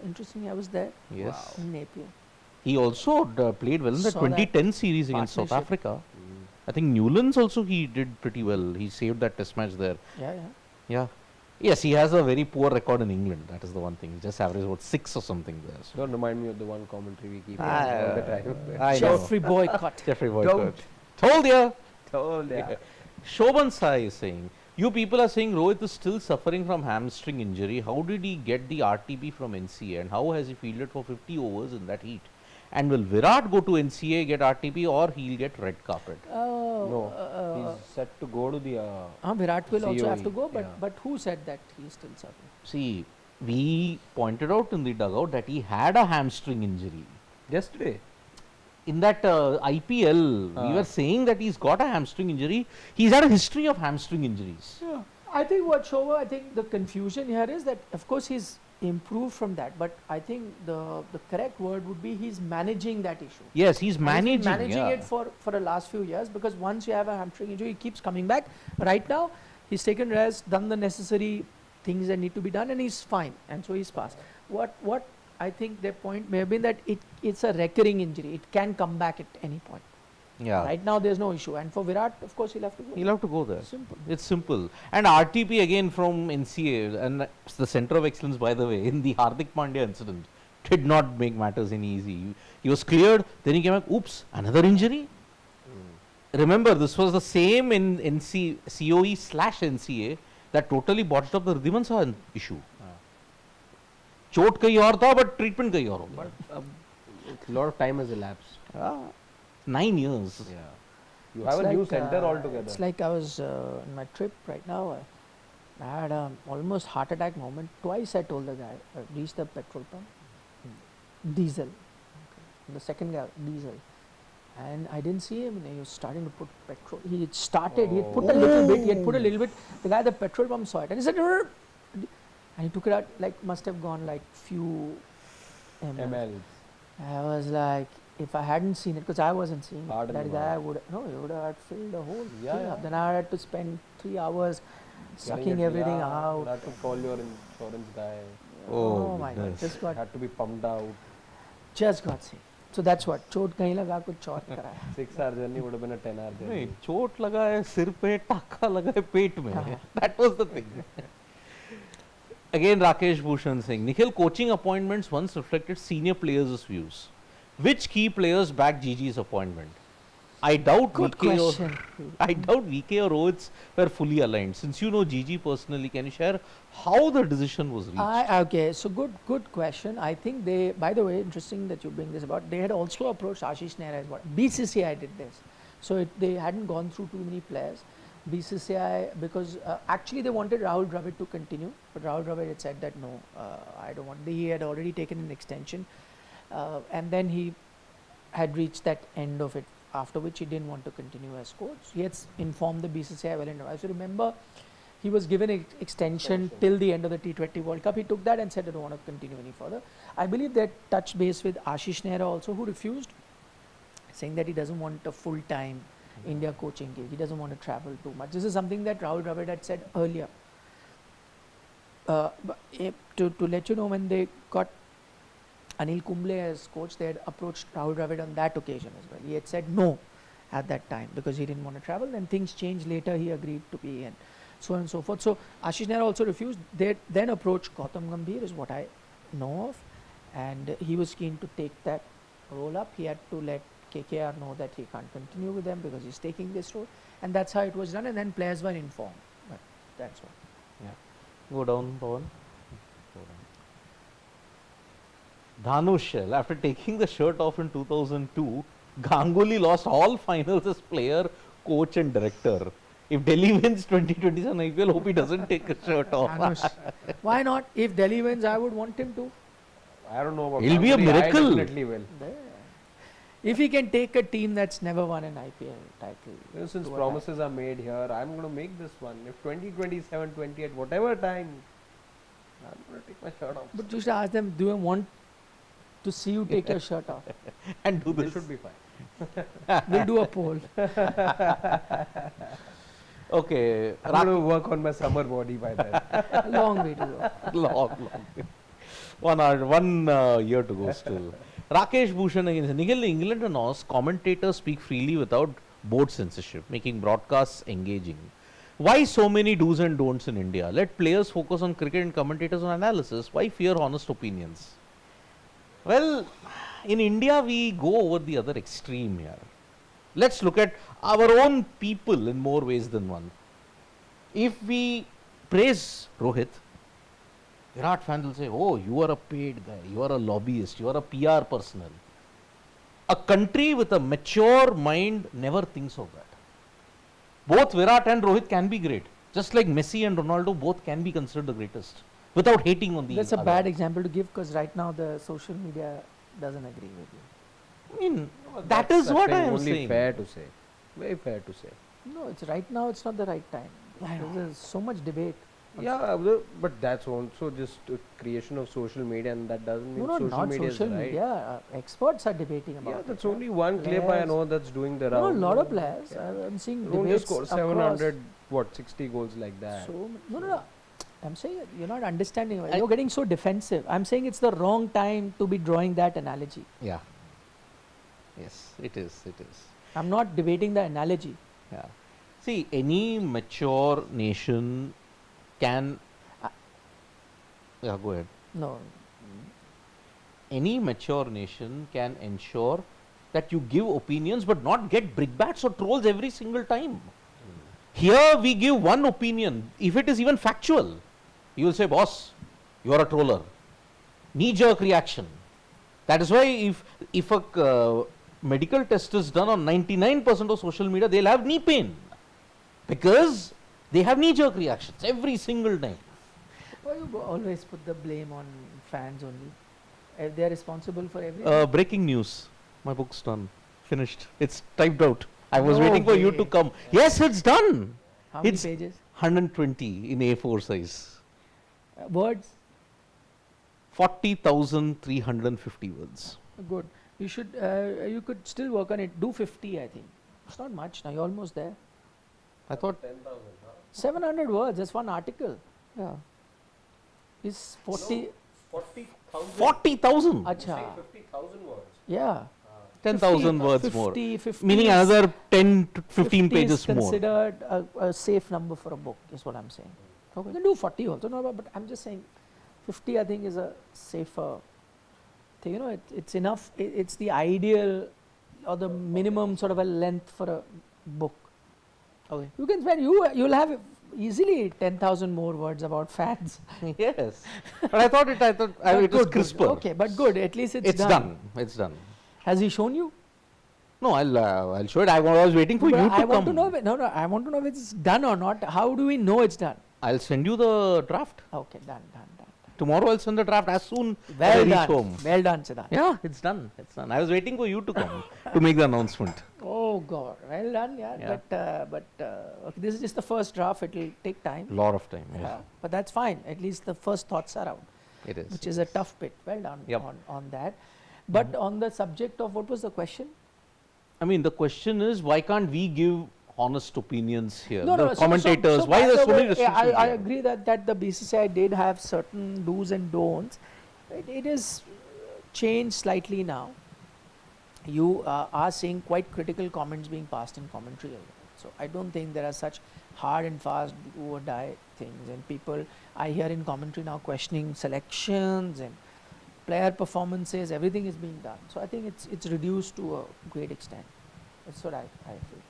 Speaker 1: Interesting. I was there
Speaker 2: Yes.
Speaker 1: in Napier.
Speaker 2: He also played well in the
Speaker 1: Saw that
Speaker 2: 2010 series against South
Speaker 1: partnership.
Speaker 2: Africa. I think Newlands also he did pretty well. He saved that Test match there.
Speaker 1: Yeah, yeah.
Speaker 2: Yeah. Yes, he has a very poor record in England. That is the one thing. He just averaged about 6 or something there. So.
Speaker 3: Don't remind me of the one commentary we keep
Speaker 2: Ah,
Speaker 3: hearing all the time.
Speaker 2: I know.
Speaker 1: Jeffrey Boycott.
Speaker 2: Jeffrey
Speaker 3: Don't.
Speaker 2: Boycott. Told ya.
Speaker 3: Told ya.
Speaker 2: Shoban Sai is saying, you people are saying Rohit is still suffering from hamstring injury. How did he get the RTP from NCA and how has he fielded for 50 overs in that heat? And will Virat go to NCA, get RTP, or he'll get red carpet?
Speaker 3: No, he's set to go to the.
Speaker 1: Virat will also have to
Speaker 3: COE,
Speaker 1: go,
Speaker 3: yeah.
Speaker 1: but who said that he is still suffering?
Speaker 2: See, we pointed out in the dugout that he had a hamstring injury.
Speaker 3: Yesterday.
Speaker 2: In that IPL, we were saying that he's got a hamstring injury. He's had a history of hamstring injuries.
Speaker 1: Yeah. I think I think the confusion here is that, of course, he's improved from that, but I think the correct word would be he's managing that issue.
Speaker 2: Yes, he's
Speaker 1: And
Speaker 2: managing,
Speaker 1: managing
Speaker 2: yeah.
Speaker 1: it for the last few years, because once you have a hamstring injury, he keeps coming back. Right now, he's taken rest, done the necessary things that need to be done, and he's fine, and so he's passed. What I think their point may have been that it's a recurring injury. It can come back at any point.
Speaker 2: Yeah.
Speaker 1: Right now, there's no issue, and for Virat, of course, he'll have to go.
Speaker 2: He'll have to go there.
Speaker 1: Simple.
Speaker 2: It's simple. And RTP again from NCA, and it's the center of excellence, by the way, in the Hardik Pandya incident, did not make matters any easy. He was cleared, then he came back, oops, another injury? Remember, this was the same in COE/NCA that totally botched up the Ridhiman Saha issue. चोट कहीं और था, but treatment कहीं और हो गया.
Speaker 3: A lot of time has elapsed.
Speaker 2: 9 years.
Speaker 3: Yeah. You have a new center altogether.
Speaker 1: It's like I was on my trip right now. I had a almost heart attack moment. Twice I told the guy, reach the petrol pump, diesel. Okay. The second guy, diesel. And I didn't see him, and he was starting to put petrol. He had started, he had put a little bit, The guy at the petrol pump saw it, and he said, "Rrr." And he took it out, like, must have gone like few ml. I was like, if I hadn't seen it, because I wasn't seeing it,
Speaker 3: Hard in
Speaker 1: that
Speaker 3: the
Speaker 1: guy
Speaker 3: mouth.
Speaker 1: he would have filled the whole
Speaker 3: Yeah,
Speaker 1: thing
Speaker 3: yeah.
Speaker 1: up. Then I had to spend 3 hours sucking
Speaker 3: Getting it,
Speaker 1: everything
Speaker 3: yeah,
Speaker 1: out.
Speaker 3: You have to call your insurance guy.
Speaker 2: Oh,
Speaker 1: my God,
Speaker 2: goodness.
Speaker 1: just
Speaker 3: Had to be pumped out.
Speaker 1: got sick. So that's what, चोट कहीं लगा कुछ और कराया.
Speaker 3: 6-hour journey would have been a 10-hour
Speaker 2: नहीं,
Speaker 3: journey.
Speaker 2: चोट लगा है सिर पे, टाका लगा है पेट में.
Speaker 1: हाँ.
Speaker 2: That was the thing. Again, Rakesh Bhushan saying, Nikhil, coaching appointments once reflected senior players' views. Which key players backed GG's appointment? I doubt
Speaker 1: Good
Speaker 2: VK or
Speaker 1: question.
Speaker 2: I doubt VK or Rohit were fully aligned. Since you know GG personally, can you share how the decision was reached?
Speaker 1: Okay, so good question. I think they, by the way, interesting that you bring this about. They had also approached Ashish Nehra as well. BCCI did this, so they hadn't gone through too many players. BCCI, because actually they wanted Rahul Dravid to continue, but Rahul Dravid had said that no, I don't want. He had already taken an extension, and then he had reached that end of it, after which he didn't want to continue as coach. He had informed the BCCI well in advance. So remember, he was given an extension till the end of the T20 World Cup. He took that and said, I don't want to continue any further. I believe they touched base with Ashish Nehra also, who refused, saying that he doesn't want a full-time India coaching gig. He doesn't want to travel too much. This is something that Rahul Dravid had said earlier. To let you know, when they got Anil Kumble as coach, they had approached Rahul Dravid on that occasion as well. He had said no at that time because he didn't want to travel. Then things changed later. He agreed to be, and so on and so forth. So Ashish Nehra also refused. They then approached Gautam Gambhir, is what I know of, and he was keen to take that role up. He had to let KKR know that he can't continue with them because he's taking this role, and that's how it was done. And then players were informed. But that's what.
Speaker 2: Go down, Pawan. Go down. Dhanush, after taking the shirt off in 2002, Ganguly lost all finals as player, coach and director. If Delhi wins 2027 IPL, hope he doesn't take a shirt off.
Speaker 1: Dhanush. Why not? If Delhi wins, I would want him to.
Speaker 3: I don't know about
Speaker 2: It'll be a
Speaker 3: Ganguly,
Speaker 2: miracle.
Speaker 3: I definitely will.
Speaker 1: There. If he can take a team that's never won an IPL title.
Speaker 3: You know, since
Speaker 1: to a
Speaker 3: promises are made here, I'm going to make this one. If 2027, 28, whatever time, I'm going to take my shirt off.
Speaker 1: But you should ask them, do you want to see you take your shirt off?
Speaker 2: And do
Speaker 3: They
Speaker 2: this.
Speaker 3: should be fine.
Speaker 1: We'll do a poll.
Speaker 2: Okay.
Speaker 3: I'm going to work on my summer body by then.
Speaker 1: A long way to go.
Speaker 2: long. 1 year to go still. Rakesh Bhushan again. Nikhil, England and Aus commentators speak freely without board censorship, making broadcasts engaging. Why so many do's and don'ts in India? Let players focus on cricket and commentators on analysis. Why fear honest opinions? Well, in India we go over the other extreme here. Let's look at our own people in more ways than one. If we praise Rohit, Virat fans will say, oh, you are a paid guy, you are a lobbyist, you are a PR personnel. A country with a mature mind never thinks of that. Both Virat and Rohit can be great. Just like Messi and Ronaldo, both can be considered the greatest without hating on the
Speaker 1: That's a
Speaker 2: other.
Speaker 1: bad example to give because right now the social media doesn't agree with you.
Speaker 2: I mean, that is what I am
Speaker 3: only
Speaker 2: saying.
Speaker 3: fair to say. Very fair to say.
Speaker 1: No, it's right now. It's not the right time. There's so much debate.
Speaker 3: Yeah, but that's also just a creation of social media, and that doesn't mean
Speaker 1: No,
Speaker 3: social
Speaker 1: not
Speaker 3: media
Speaker 1: social
Speaker 3: is right.
Speaker 1: media. Experts are debating about
Speaker 3: Yeah,
Speaker 1: it.
Speaker 3: that's only one clip I know that's doing the
Speaker 1: No, a
Speaker 3: round.
Speaker 1: lot of players.
Speaker 3: Yeah.
Speaker 1: I'm seeing
Speaker 3: Don't
Speaker 1: debates
Speaker 3: just score
Speaker 1: across
Speaker 3: 700, 60 goals like that.
Speaker 1: So no. I'm saying that you're not understanding. You're getting so defensive. I'm saying it's the wrong time to be drawing that analogy.
Speaker 2: Yeah. Yes, it is.
Speaker 1: I'm not debating the analogy.
Speaker 2: Yeah. See, any mature nation can. Yeah, go ahead.
Speaker 1: No.
Speaker 2: Any mature nation can ensure that you give opinions but not get brickbats or trolls every single time. Here we give one opinion, if it is even factual. You will say, boss, you are a troller. Knee-jerk reaction. That is why if a medical test is done on 99% of social media, they'll have knee pain. Because they have knee-jerk reactions every single time.
Speaker 1: Why you always put the blame on fans only? They are responsible for everything.
Speaker 2: Breaking news. My book's done. Finished. It's typed out. I was
Speaker 1: No
Speaker 2: waiting for you to
Speaker 1: way.
Speaker 2: come. Yes, it's done.
Speaker 1: How many
Speaker 2: it's
Speaker 1: pages?
Speaker 2: 120 in A4 size.
Speaker 1: Words?
Speaker 2: 40,350 words.
Speaker 1: Good. You should. You could still work on it. Do 50, I think. It's not much now. You're almost there.
Speaker 2: I thought
Speaker 1: 700 words. That's one article. Yeah. Is 40.
Speaker 2: 40,000.
Speaker 1: Acha.
Speaker 3: 50,000 words.
Speaker 1: Yeah.
Speaker 2: 10,000 words more.
Speaker 1: 50
Speaker 2: Meaning
Speaker 1: is-
Speaker 2: another 10 to 15
Speaker 1: 50
Speaker 2: pages
Speaker 1: is
Speaker 2: more.
Speaker 1: considered a safe number for a book, is what I'm saying. You can do 40 also, no, but I'm just saying 50 I think is a safer thing. You know, it's enough. It's the ideal or the minimum sort of a length for a book.
Speaker 2: Okay.
Speaker 1: You can spend, you'll have easily 10,000 more words about fans.
Speaker 2: Yes. But I thought it was
Speaker 1: Good.
Speaker 2: crisper.
Speaker 1: Okay, but good. At least
Speaker 2: It's done. It's done.
Speaker 1: Has he shown you?
Speaker 2: No, I'll show it. I was waiting for
Speaker 1: But
Speaker 2: you to
Speaker 1: I
Speaker 2: come.
Speaker 1: want to know. No, I want to know if it's done or not. How do we know it's done?
Speaker 2: I'll send you the draft.
Speaker 1: Okay, done.
Speaker 2: Tomorrow I'll send the draft as soon as I
Speaker 1: Well
Speaker 2: reach
Speaker 1: done.
Speaker 2: home.
Speaker 1: Well done, Siddharth.
Speaker 2: Yeah, it's done. It's done. I was waiting for you to come to make the announcement.
Speaker 1: Oh God, well done, yeah.
Speaker 2: Yeah.
Speaker 1: But okay, this is just the first draft. It will take time.
Speaker 2: Lot of time. Yeah.
Speaker 1: But that's fine. At least the first thoughts are out,
Speaker 2: It is.
Speaker 1: which is a tough bit. Well done
Speaker 2: Yep.
Speaker 1: on that. But on the subject of what was the question?
Speaker 2: I mean, the question is, why can't we give honest opinions here?
Speaker 1: No,
Speaker 2: the
Speaker 1: no.
Speaker 2: commentators.
Speaker 1: So
Speaker 2: why
Speaker 1: by
Speaker 2: are there
Speaker 1: the
Speaker 2: so many
Speaker 1: way,
Speaker 2: restrictions?
Speaker 1: I
Speaker 2: here?
Speaker 1: agree that the BCCI did have certain do's and don'ts. It is changed slightly now. You are seeing quite critical comments being passed in commentary. So I don't think there are such hard and fast do or die things. And people, I hear in commentary now questioning selections and player performances. Everything is being done. So I think it's reduced to a great extent. That's what I feel.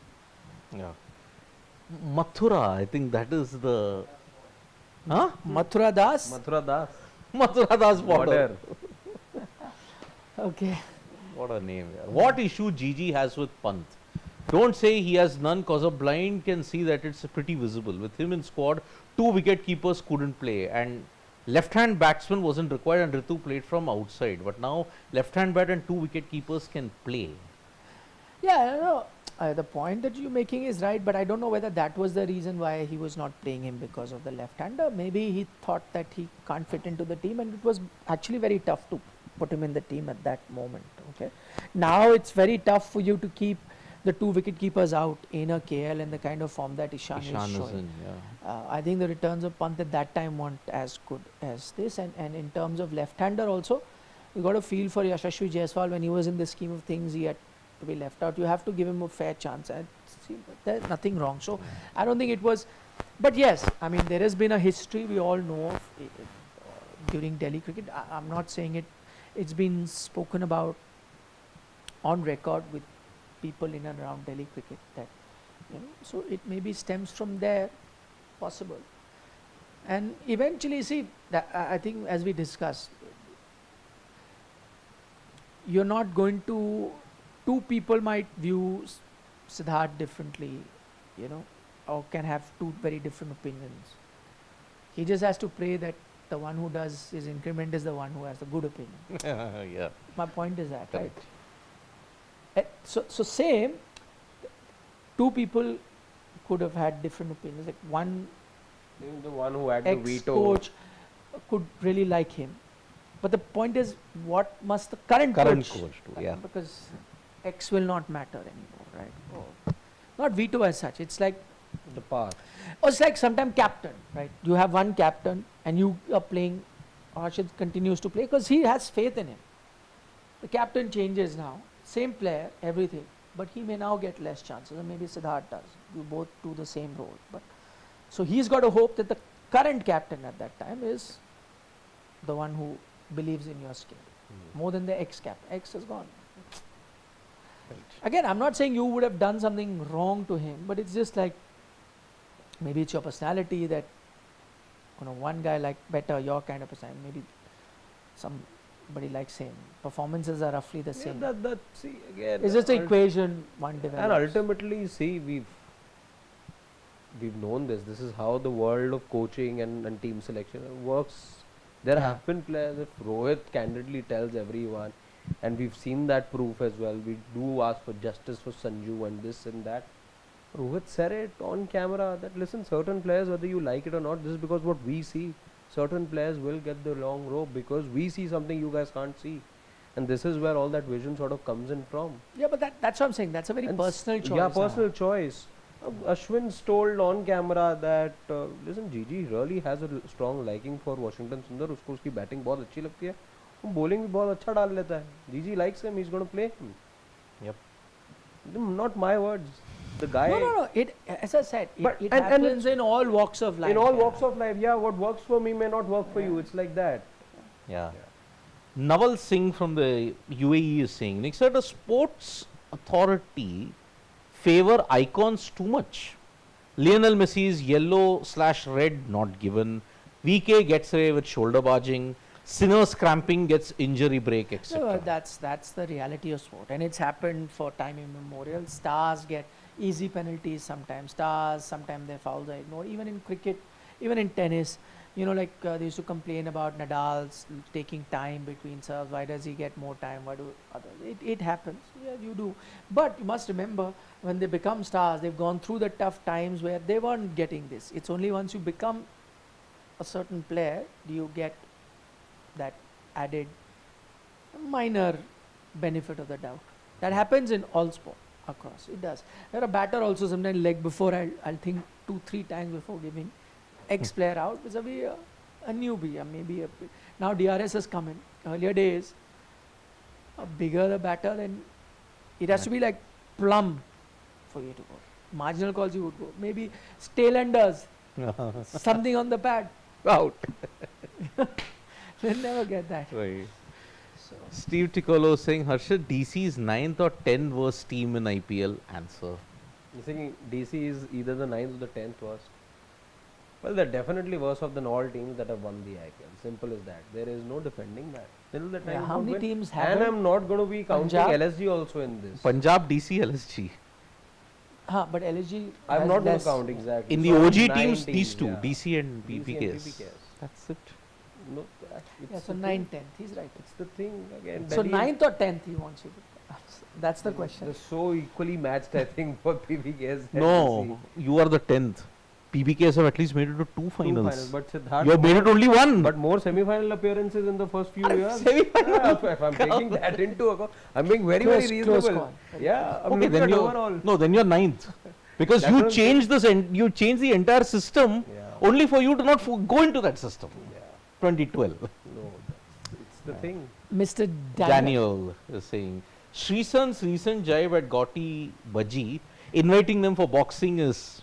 Speaker 2: Yeah. Mathura, I think that is the. Huh?
Speaker 1: Mathura Das.
Speaker 3: Mathura Das.
Speaker 2: Mathura Das border.
Speaker 3: Border.
Speaker 1: Okay.
Speaker 2: What a name. Yeah. What issue Gigi has with Pant? Don't say he has none, cause a blind can see that it's pretty visible. With him in squad, 2 wicket keepers couldn't play, and left-hand batsman wasn't required, and Ritu played from outside. But now left-hand bat and 2 wicket keepers can play.
Speaker 1: Yeah, no, the point that you're making is right, but I don't know whether that was the reason why he was not playing him because of the left-hander. Maybe he thought that he can't fit into the team, and it was actually very tough to put him in the team at that moment. Okay, now it's very tough for you to keep the 2 wicket keepers out in a KL in the kind of form that Ishan is
Speaker 2: Ishan is
Speaker 1: showing.
Speaker 2: in, yeah.
Speaker 1: I think the returns of Pant at that time weren't as good as this, and in terms of left-hander also, you got a feel for Yashasvi Jaiswal when he was in the scheme of things. He had to be left out. You have to give him a fair chance. And see, there's nothing wrong. So I don't think it was. But yes, I mean there has been a history we all know of during Delhi cricket. I'm not saying it. It's been spoken about on record with people in and around Delhi cricket that so it maybe stems from there, possible. And eventually, see, that I think as we discussed, you're not going to. Two people might view Siddharth differently, or can have two very different opinions. He just has to pray that the one who does his increment is the one who has the good opinion.
Speaker 2: Yeah.
Speaker 1: My point is that, right?
Speaker 2: Correct.
Speaker 1: So same, two people could have had different opinions. Like one
Speaker 3: Even the one who had the veto.
Speaker 1: ex-coach could really like him. But the point is, what must the current
Speaker 2: Current
Speaker 1: coach
Speaker 2: coach do, yeah.
Speaker 1: Because X will not matter anymore, right? Or not veto as such. It's like,
Speaker 3: The path.
Speaker 1: or it's like sometime captain, right? You have one captain and you are playing, Harshit continues to play because he has faith in him. The captain changes now, same player, everything, but he may now get less chances, and maybe Siddharth does. You both do the same role, but so he's got to hope that the current captain at that time is the one who believes in your skill more than the ex-captain. Ex is gone. Again, I'm not saying you would have done something wrong to him, but it's just like maybe it's your personality that one guy like better your kind of personality, maybe somebody likes him. Performances are roughly the same.
Speaker 3: That see again.
Speaker 1: It's just an equation one develops.
Speaker 3: And ultimately, see, we've known this. This is how the world of coaching and team selection works. There
Speaker 1: Yeah.
Speaker 3: have been players. If Rohit candidly tells everyone, and we've seen that proof as well. We do ask for justice for Sanju and this and that. Rohit said it on camera that listen, certain players, whether you like it or not, this is because what we see. Certain players will get the long rope because we see something you guys can't see, and this is where all that vision sort of comes in from.
Speaker 1: Yeah, but that's what I'm saying. That's a very
Speaker 3: And
Speaker 1: personal choice.
Speaker 3: Yeah, personal choice. Ashwin's told on camera that listen, Gigi really has a strong liking for Washington Sundar. उसको उसकी batting बहुत अच्छी लगती है, वो bowling भी बहुत अच्छा डाल लेता है. Gigi likes him. He's going to play him.
Speaker 2: Yep.
Speaker 3: Not my words. The guy.
Speaker 1: No. It, as I said,
Speaker 3: But-
Speaker 1: it
Speaker 3: and
Speaker 1: happens in all walks of life.
Speaker 3: In all
Speaker 1: yeah.
Speaker 3: walks of life, yeah, what works for me may not work for you. It's like that.
Speaker 2: Yeah. Naval Singh from the UAE is saying, Nick said, the sports authority favor icons too much. Lionel Messi's yellow/red not given. VK gets away with shoulder barging. Sinners cramping gets injury break, etc.
Speaker 1: No, that's the reality of sport, and it's happened for time immemorial. Stars get easy penalties sometimes. Stars sometimes their fouls are ignored. Even in cricket, even in tennis, they used to complain about Nadal's taking time between serves. Why does he get more time? Why do others? It happens. Yeah, you do. But you must remember, when they become stars, they've gone through the tough times where they weren't getting this. It's only once you become a certain player do you get that added minor benefit of the doubt. That happens in all sport across. It does. You're a batter also sometimes leg before I'll think 2-3 times before giving X player out. It's a newbie, maybe now DRS has come in. Earlier days, a bigger the batter, then it has to be like plumb for you to go. Marginal calls you would go. Maybe tail enders, something on the pad, out. We'll never get that.
Speaker 2: Right.
Speaker 1: So,
Speaker 2: Steve Ticolo saying, Harshit, DC's 9th or 10th worst team in IPL? Answer.
Speaker 3: You thinking DC is either the 9th or the 10th worst? Well, they're definitely worse off than all teams that have won the IPL. Simple as that. There is no defending that. Till the time
Speaker 1: Yeah,
Speaker 3: you
Speaker 1: how
Speaker 3: don't
Speaker 1: many
Speaker 3: win.
Speaker 1: teams
Speaker 3: And
Speaker 1: haven't?
Speaker 3: I'm not going to be counting
Speaker 1: Punjab?
Speaker 3: LSG also in this.
Speaker 2: Punjab, DC, LSG.
Speaker 1: But LSG
Speaker 3: I'm
Speaker 1: has
Speaker 3: not going to
Speaker 1: less.
Speaker 3: count exactly.
Speaker 2: In the
Speaker 3: So
Speaker 2: OG
Speaker 3: 9
Speaker 2: teams, these two,
Speaker 3: yeah.
Speaker 2: DC and
Speaker 3: DC and
Speaker 2: PPKs.
Speaker 3: PPKs.
Speaker 2: That's it.
Speaker 3: No, it's
Speaker 1: Yeah, so
Speaker 3: the
Speaker 1: 9,
Speaker 3: thing.
Speaker 1: 10th. He's right.
Speaker 3: It's the thing again.
Speaker 1: So
Speaker 3: Delhi
Speaker 1: 9th or 10th he wants you to. That's the question.
Speaker 3: They're so equally matched, I think, for PPKs. and
Speaker 2: No, you are the 10th. PBKs have at least made it to two
Speaker 3: DC.
Speaker 2: finals.
Speaker 3: But Siddharth,
Speaker 2: You have made it only one.
Speaker 3: but more semi-final appearances in the first few years.
Speaker 2: Semi-final.
Speaker 3: Yeah, if I'm taking that into account, I'm being very,
Speaker 1: Close-
Speaker 3: very
Speaker 1: close
Speaker 3: reasonable.
Speaker 1: call.
Speaker 3: Yeah, I'm
Speaker 2: Okay,
Speaker 3: looking
Speaker 2: then
Speaker 3: at
Speaker 2: you're
Speaker 3: overall.
Speaker 2: no, then you're ninth, because
Speaker 3: That's
Speaker 2: you
Speaker 3: what I'm
Speaker 2: changed this. You changed the entire system
Speaker 3: Yeah.
Speaker 2: only for you to not go into that system.
Speaker 3: Yeah.
Speaker 2: 2012.
Speaker 3: No, it's the thing.
Speaker 1: Mr.
Speaker 2: Daniel is saying Sreesanth's recent jibe at Gauti Baji, inviting them for boxing is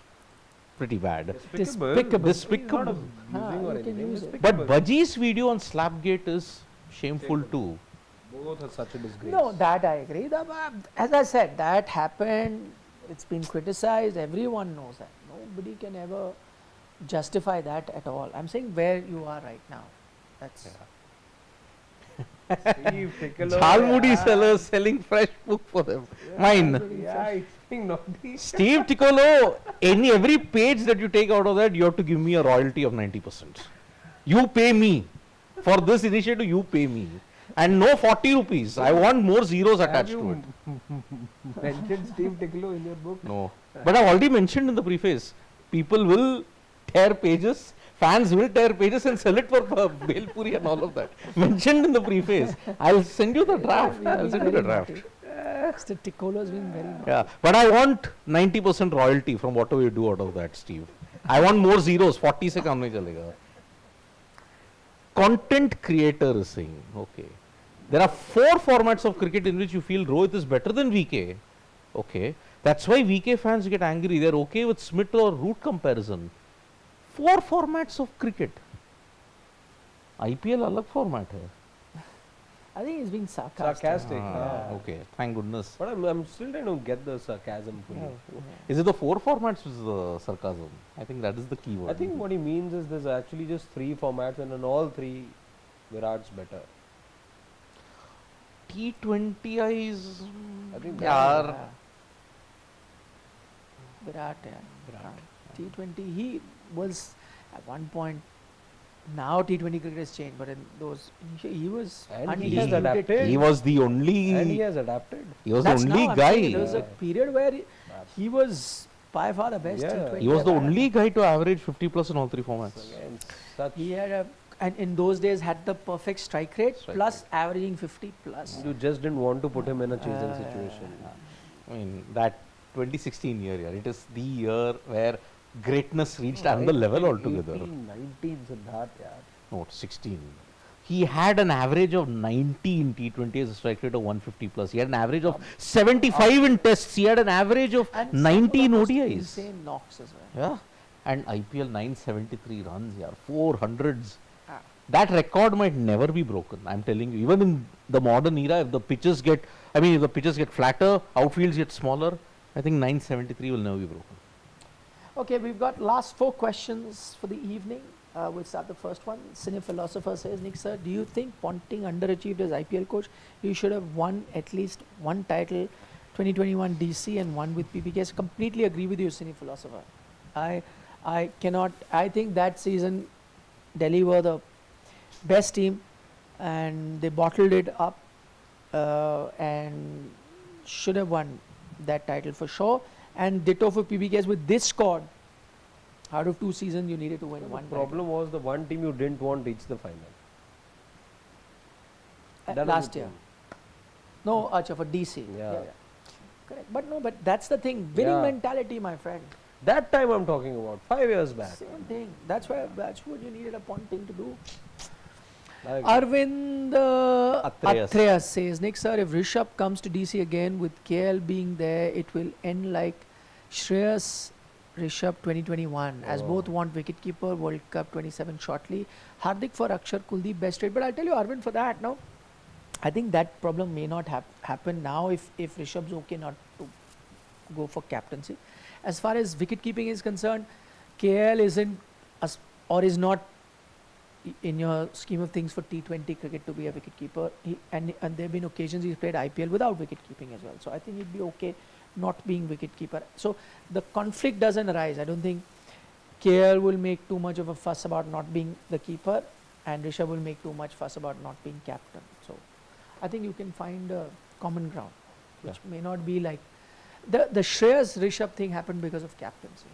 Speaker 2: pretty bad.
Speaker 1: Despicable.
Speaker 2: Despicable.
Speaker 3: He's
Speaker 1: Ah,
Speaker 3: not abusing or
Speaker 1: you can
Speaker 3: anything.
Speaker 1: use it.
Speaker 3: Despicable.
Speaker 2: But Baji's video on Slapgate is shameful too.
Speaker 3: Both are such a disgrace.
Speaker 1: No, that I agree. As I said, that happened. It's been criticized. Everyone knows that. Nobody can ever justify that at all. I'm saying where you are right now. That's
Speaker 3: Steve Piccolo,
Speaker 2: Jhalmudi
Speaker 3: yeah.
Speaker 2: sellers selling fresh book for them. Mine.
Speaker 3: Yeah, it's being naughty.
Speaker 2: Steve Ticolo, every page that you take out of that, you have to give me a royalty of 90%. You pay me. For this initiative, you pay me. And no 40 rupees. I want more zeros attached to it.
Speaker 3: Mentioned Steve Piccolo in your book?
Speaker 2: No. But I've already mentioned in the preface, people will tear pages, fans will tear pages and sell it for Bel Puri and all of that. Mentioned in the preface. I'll send you the draft.
Speaker 1: We've
Speaker 2: I'll
Speaker 1: been
Speaker 2: send you
Speaker 1: very
Speaker 2: the draft.
Speaker 1: naughty. Mr. Ticolo's been very naughty.
Speaker 2: Yeah, but I want 90% royalty from whatever you do out of that, Steve. I want more zeros. 40 se kam nahi chalega. Content creator is saying, okay. There are 4 formats of cricket in which you feel Rohit is better than VK. Okay. That's why VK fans get angry. They're okay with Smith or Root comparison. 4 formats of cricket. IPL alag format hai.
Speaker 1: I think he's being sarcastic.
Speaker 3: Sarcastic.
Speaker 2: Ah, okay. Thank goodness.
Speaker 3: But I'm still trying to get the sarcasm fully.
Speaker 1: Yeah.
Speaker 2: Is it the 4 formats which is the sarcasm? I think that is the key word.
Speaker 3: I think what he means is there's actually just 3 formats, and in all 3, Virat's better.
Speaker 2: T20 is.
Speaker 3: I think
Speaker 2: Yaar.
Speaker 1: Virat, yeah. T20, he was at one point. Now T20 cricket has changed, but in those he was
Speaker 3: And he has
Speaker 1: undisputed.
Speaker 3: adapted.
Speaker 2: He was the only.
Speaker 3: And he has adapted.
Speaker 2: He was
Speaker 1: That's
Speaker 2: the only
Speaker 1: now, I'm
Speaker 2: guy.
Speaker 1: saying there was a period where he was by far the best
Speaker 3: Yeah.
Speaker 1: T20.
Speaker 2: He was the
Speaker 1: ever.
Speaker 2: only guy to average 50 plus in all 3 formats.
Speaker 3: Again, such
Speaker 1: He had and in those days had the perfect strike rate
Speaker 2: Strike
Speaker 1: plus averaging 50 plus.
Speaker 3: you just didn't want to put him in a chasing situation.
Speaker 2: I mean, that 2016 year, yeah, it is the year where greatness reached
Speaker 3: No,
Speaker 2: another level
Speaker 3: 18,
Speaker 2: altogether.
Speaker 3: 18, 19 Siddharth, yeah.
Speaker 2: No, 16. He had an average of 90 in T20 as a strike rate of 150 plus. He had an average of 75 in tests. He had an average of
Speaker 1: And
Speaker 2: 90 in
Speaker 1: some of the most
Speaker 2: ODIs.
Speaker 1: Insane knocks as well.
Speaker 2: Yeah. And IPL 973 runs, yeah, 400s.
Speaker 1: Ah.
Speaker 2: That record might never be broken. I'm telling you. Even in the modern era, if the pitches get, if the pitches get flatter, outfields get smaller, I think 973 will never be broken.
Speaker 1: Okay, we've got last 4 questions for the evening. We'll start the first one. Cine Philosopher says, Nick sir, do you think Ponting underachieved as IPL coach? He should have won at least one title, 2021 DC and one with PPKs. Completely agree with you, Cine Philosopher. I cannot, I think that season Delhi were the best team and they bottled it up and should have won that title for sure. And ditto for PPKs with this squad. Out of 2 seasons, you needed to win
Speaker 3: The
Speaker 1: one
Speaker 3: problem was the one team you didn't want reached the final.
Speaker 1: title.
Speaker 3: That was
Speaker 1: Last
Speaker 3: the
Speaker 1: year.
Speaker 3: thing.
Speaker 1: No, Acha, for DC.
Speaker 3: Yeah.
Speaker 1: Correct. But no, but that's the thing. Winning
Speaker 3: Yeah.
Speaker 1: mentality, my friend.
Speaker 3: That time I'm talking about, 5 years back.
Speaker 1: Same thing. That's what you needed a Ponting to do.
Speaker 3: I agree.
Speaker 1: Arvind
Speaker 2: Atreus.
Speaker 1: Atreus says, Nick sir, if Rishabh comes to DC again with KL being there, it will end like Shreyas Rishabh 2021 as
Speaker 3: Oh.
Speaker 1: both want wicketkeeper World Cup 27 shortly. Hardik for Akshar Kuldeep best rate. But I'll tell you, Arvind, for that, no, I think that problem may not happen now if Rishabh's okay not to go for captaincy. As far as wicket keeping is concerned, KL isn't or is not in your scheme of things for T20 cricket to be a wicket keeper. And there have been occasions he's played IPL without wicket keeping as well. So I think he'd be okay not being wicket keeper. So the conflict doesn't arise. I don't think KL will make too much of a fuss about not being the keeper, and Rishabh will make too much fuss about not being captain. So I think you can find a common ground, which may not be like the Shreyas Rishabh thing happened because of captaincy.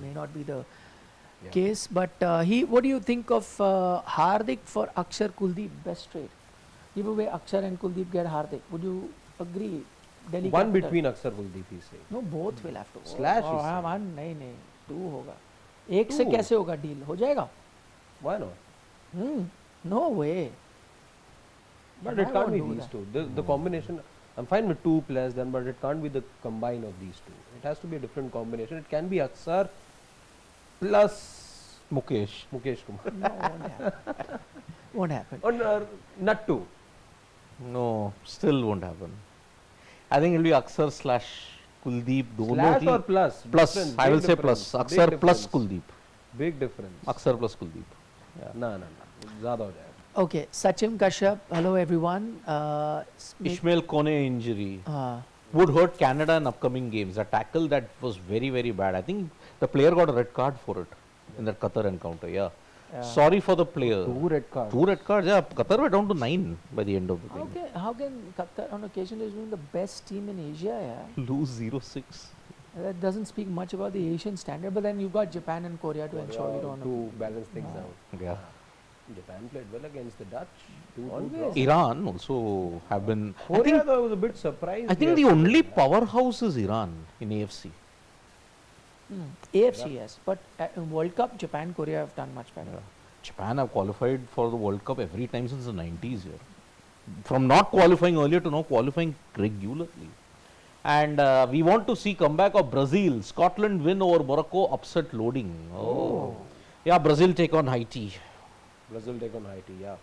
Speaker 1: May not be the case, but what do you think of Hardik for Akshar Kuldeep best trade? Give away Akshar and Kuldeep, get Hardik. Would you agree? Delhi
Speaker 3: One
Speaker 1: Capital.
Speaker 3: between Akshar Kuldeep, he's saying.
Speaker 1: No, both will have to.
Speaker 3: Slash
Speaker 1: Oh,
Speaker 3: is saying.
Speaker 1: one नहीं 2 होगा. एक से
Speaker 3: Two.
Speaker 1: कैसे होगा deal? हो जाएगा?
Speaker 3: Why not?
Speaker 1: No way.
Speaker 3: But
Speaker 1: I
Speaker 3: it can't
Speaker 1: won't
Speaker 3: be
Speaker 1: do
Speaker 3: these
Speaker 1: that.
Speaker 3: two. The combination, I'm fine with 2 players then, but it can't be the combine of these two. It has to be a different combination. It can be Akshar plus
Speaker 2: Mukesh.
Speaker 3: Mukesh Kumar.
Speaker 1: No, won't happen. Won't happen.
Speaker 3: Or not 2.
Speaker 2: No, still won't happen. I think it'll be Akshar slash Kuldeep. दोनों
Speaker 3: Slash
Speaker 2: he
Speaker 3: or plus?
Speaker 2: plus.
Speaker 3: Difference,
Speaker 2: I will
Speaker 3: big
Speaker 2: say
Speaker 3: difference,
Speaker 2: plus.
Speaker 3: big
Speaker 2: Akshar plus
Speaker 3: difference.
Speaker 2: Kuldeep.
Speaker 3: Big difference.
Speaker 2: Akshar plus Kuldeep.
Speaker 3: No. ज़्यादा हो जाएगा.
Speaker 1: Okay, Sachin Kashyap, hello everyone.
Speaker 2: Ishmael Kone injury would hurt Canada in upcoming games. A tackle that was very, very bad. I think the player got a red card for it in that Qatar encounter. Yeah. Sorry for the player.
Speaker 3: 2 red cards.
Speaker 2: 2 red cards. Yeah. Qatar were down to 9 by the end of the thing.
Speaker 1: how can Qatar on occasion is being the best team in Asia? Yeah,
Speaker 2: Lose 0-6.
Speaker 1: that doesn't speak much about the Asian standard. But then you've got Japan and Korea to ensure you don't.
Speaker 3: To balance things out.
Speaker 2: Yeah.
Speaker 3: Japan played well against the Dutch.
Speaker 1: Always.
Speaker 2: Iran also have been.
Speaker 3: Korea, though, I was a bit surprised.
Speaker 2: I think the only powerhouse is Iran in AFC.
Speaker 1: AFC yes, but in World Cup, Japan, Korea have done much better.
Speaker 2: Japan have qualified for the World Cup every time since the 90s here. From not qualifying earlier to now qualifying regularly. And we want to see comeback of Brazil. Scotland win over Morocco, upset loading. Oh. Yeah, Brazil take on Haiti.
Speaker 3: Brazil take on Haiti, yeah.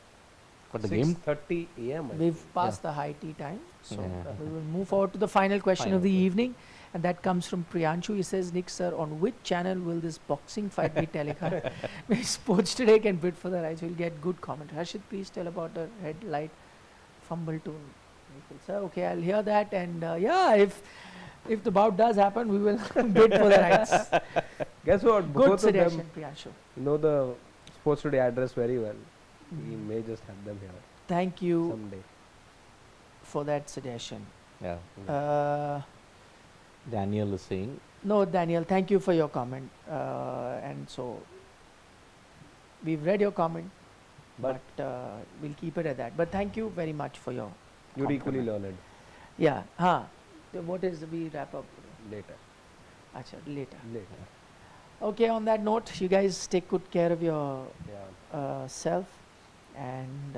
Speaker 2: But the game
Speaker 3: 6:30 a.m.
Speaker 1: We've passed the high tea time, so
Speaker 2: Yeah.
Speaker 1: we will move forward to the final question of the
Speaker 2: Final.
Speaker 1: evening, and that comes from Priyanshu. He says, Nick sir, on which channel will this boxing fight be telecast? Maybe Sports Today can bid for the rights. We'll get good comment. Harshit, please tell about the red light fumble to Nikhil. Sir, okay, I'll hear that, and yeah, if the bout does happen, we will bid for the rights.
Speaker 3: Guess what?
Speaker 1: Good
Speaker 3: Both of
Speaker 1: suggestion,
Speaker 3: them
Speaker 1: Priyanshu.
Speaker 3: know the Sports Today address very well. We may just have them here
Speaker 1: Thank you
Speaker 3: someday.
Speaker 1: for that suggestion.
Speaker 2: Yeah. Daniel is saying.
Speaker 1: No, Daniel, thank you for your comment. And so we've read your comment, but we'll keep it at that. But thank you very much for your
Speaker 3: You're equally
Speaker 1: compliment.
Speaker 3: learned.
Speaker 1: Yeah. What is we wrap up?
Speaker 3: Later.
Speaker 1: Acha, later.
Speaker 3: Later.
Speaker 1: Okay, on that note, you guys take good care of your
Speaker 3: Yeah.
Speaker 1: self, and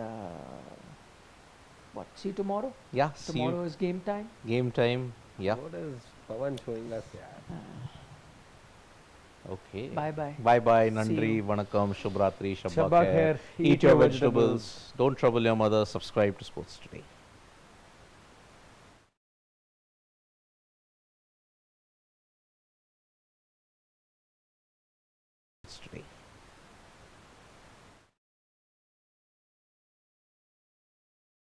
Speaker 1: see you tomorrow?
Speaker 2: Yeah, see you.
Speaker 1: Tomorrow is game time.
Speaker 2: Game time. Yeah.
Speaker 3: What is Pawan showing us? Yeah.
Speaker 2: Okay.
Speaker 1: Bye-bye.
Speaker 2: Bye bye.
Speaker 1: See
Speaker 2: Nandri,
Speaker 1: you.
Speaker 2: Vanakkam, Shabratri,
Speaker 3: Shabba
Speaker 2: Shabba
Speaker 3: khair.
Speaker 2: Eat your vegetables. Don't trouble your mother. Subscribe to Sports Today.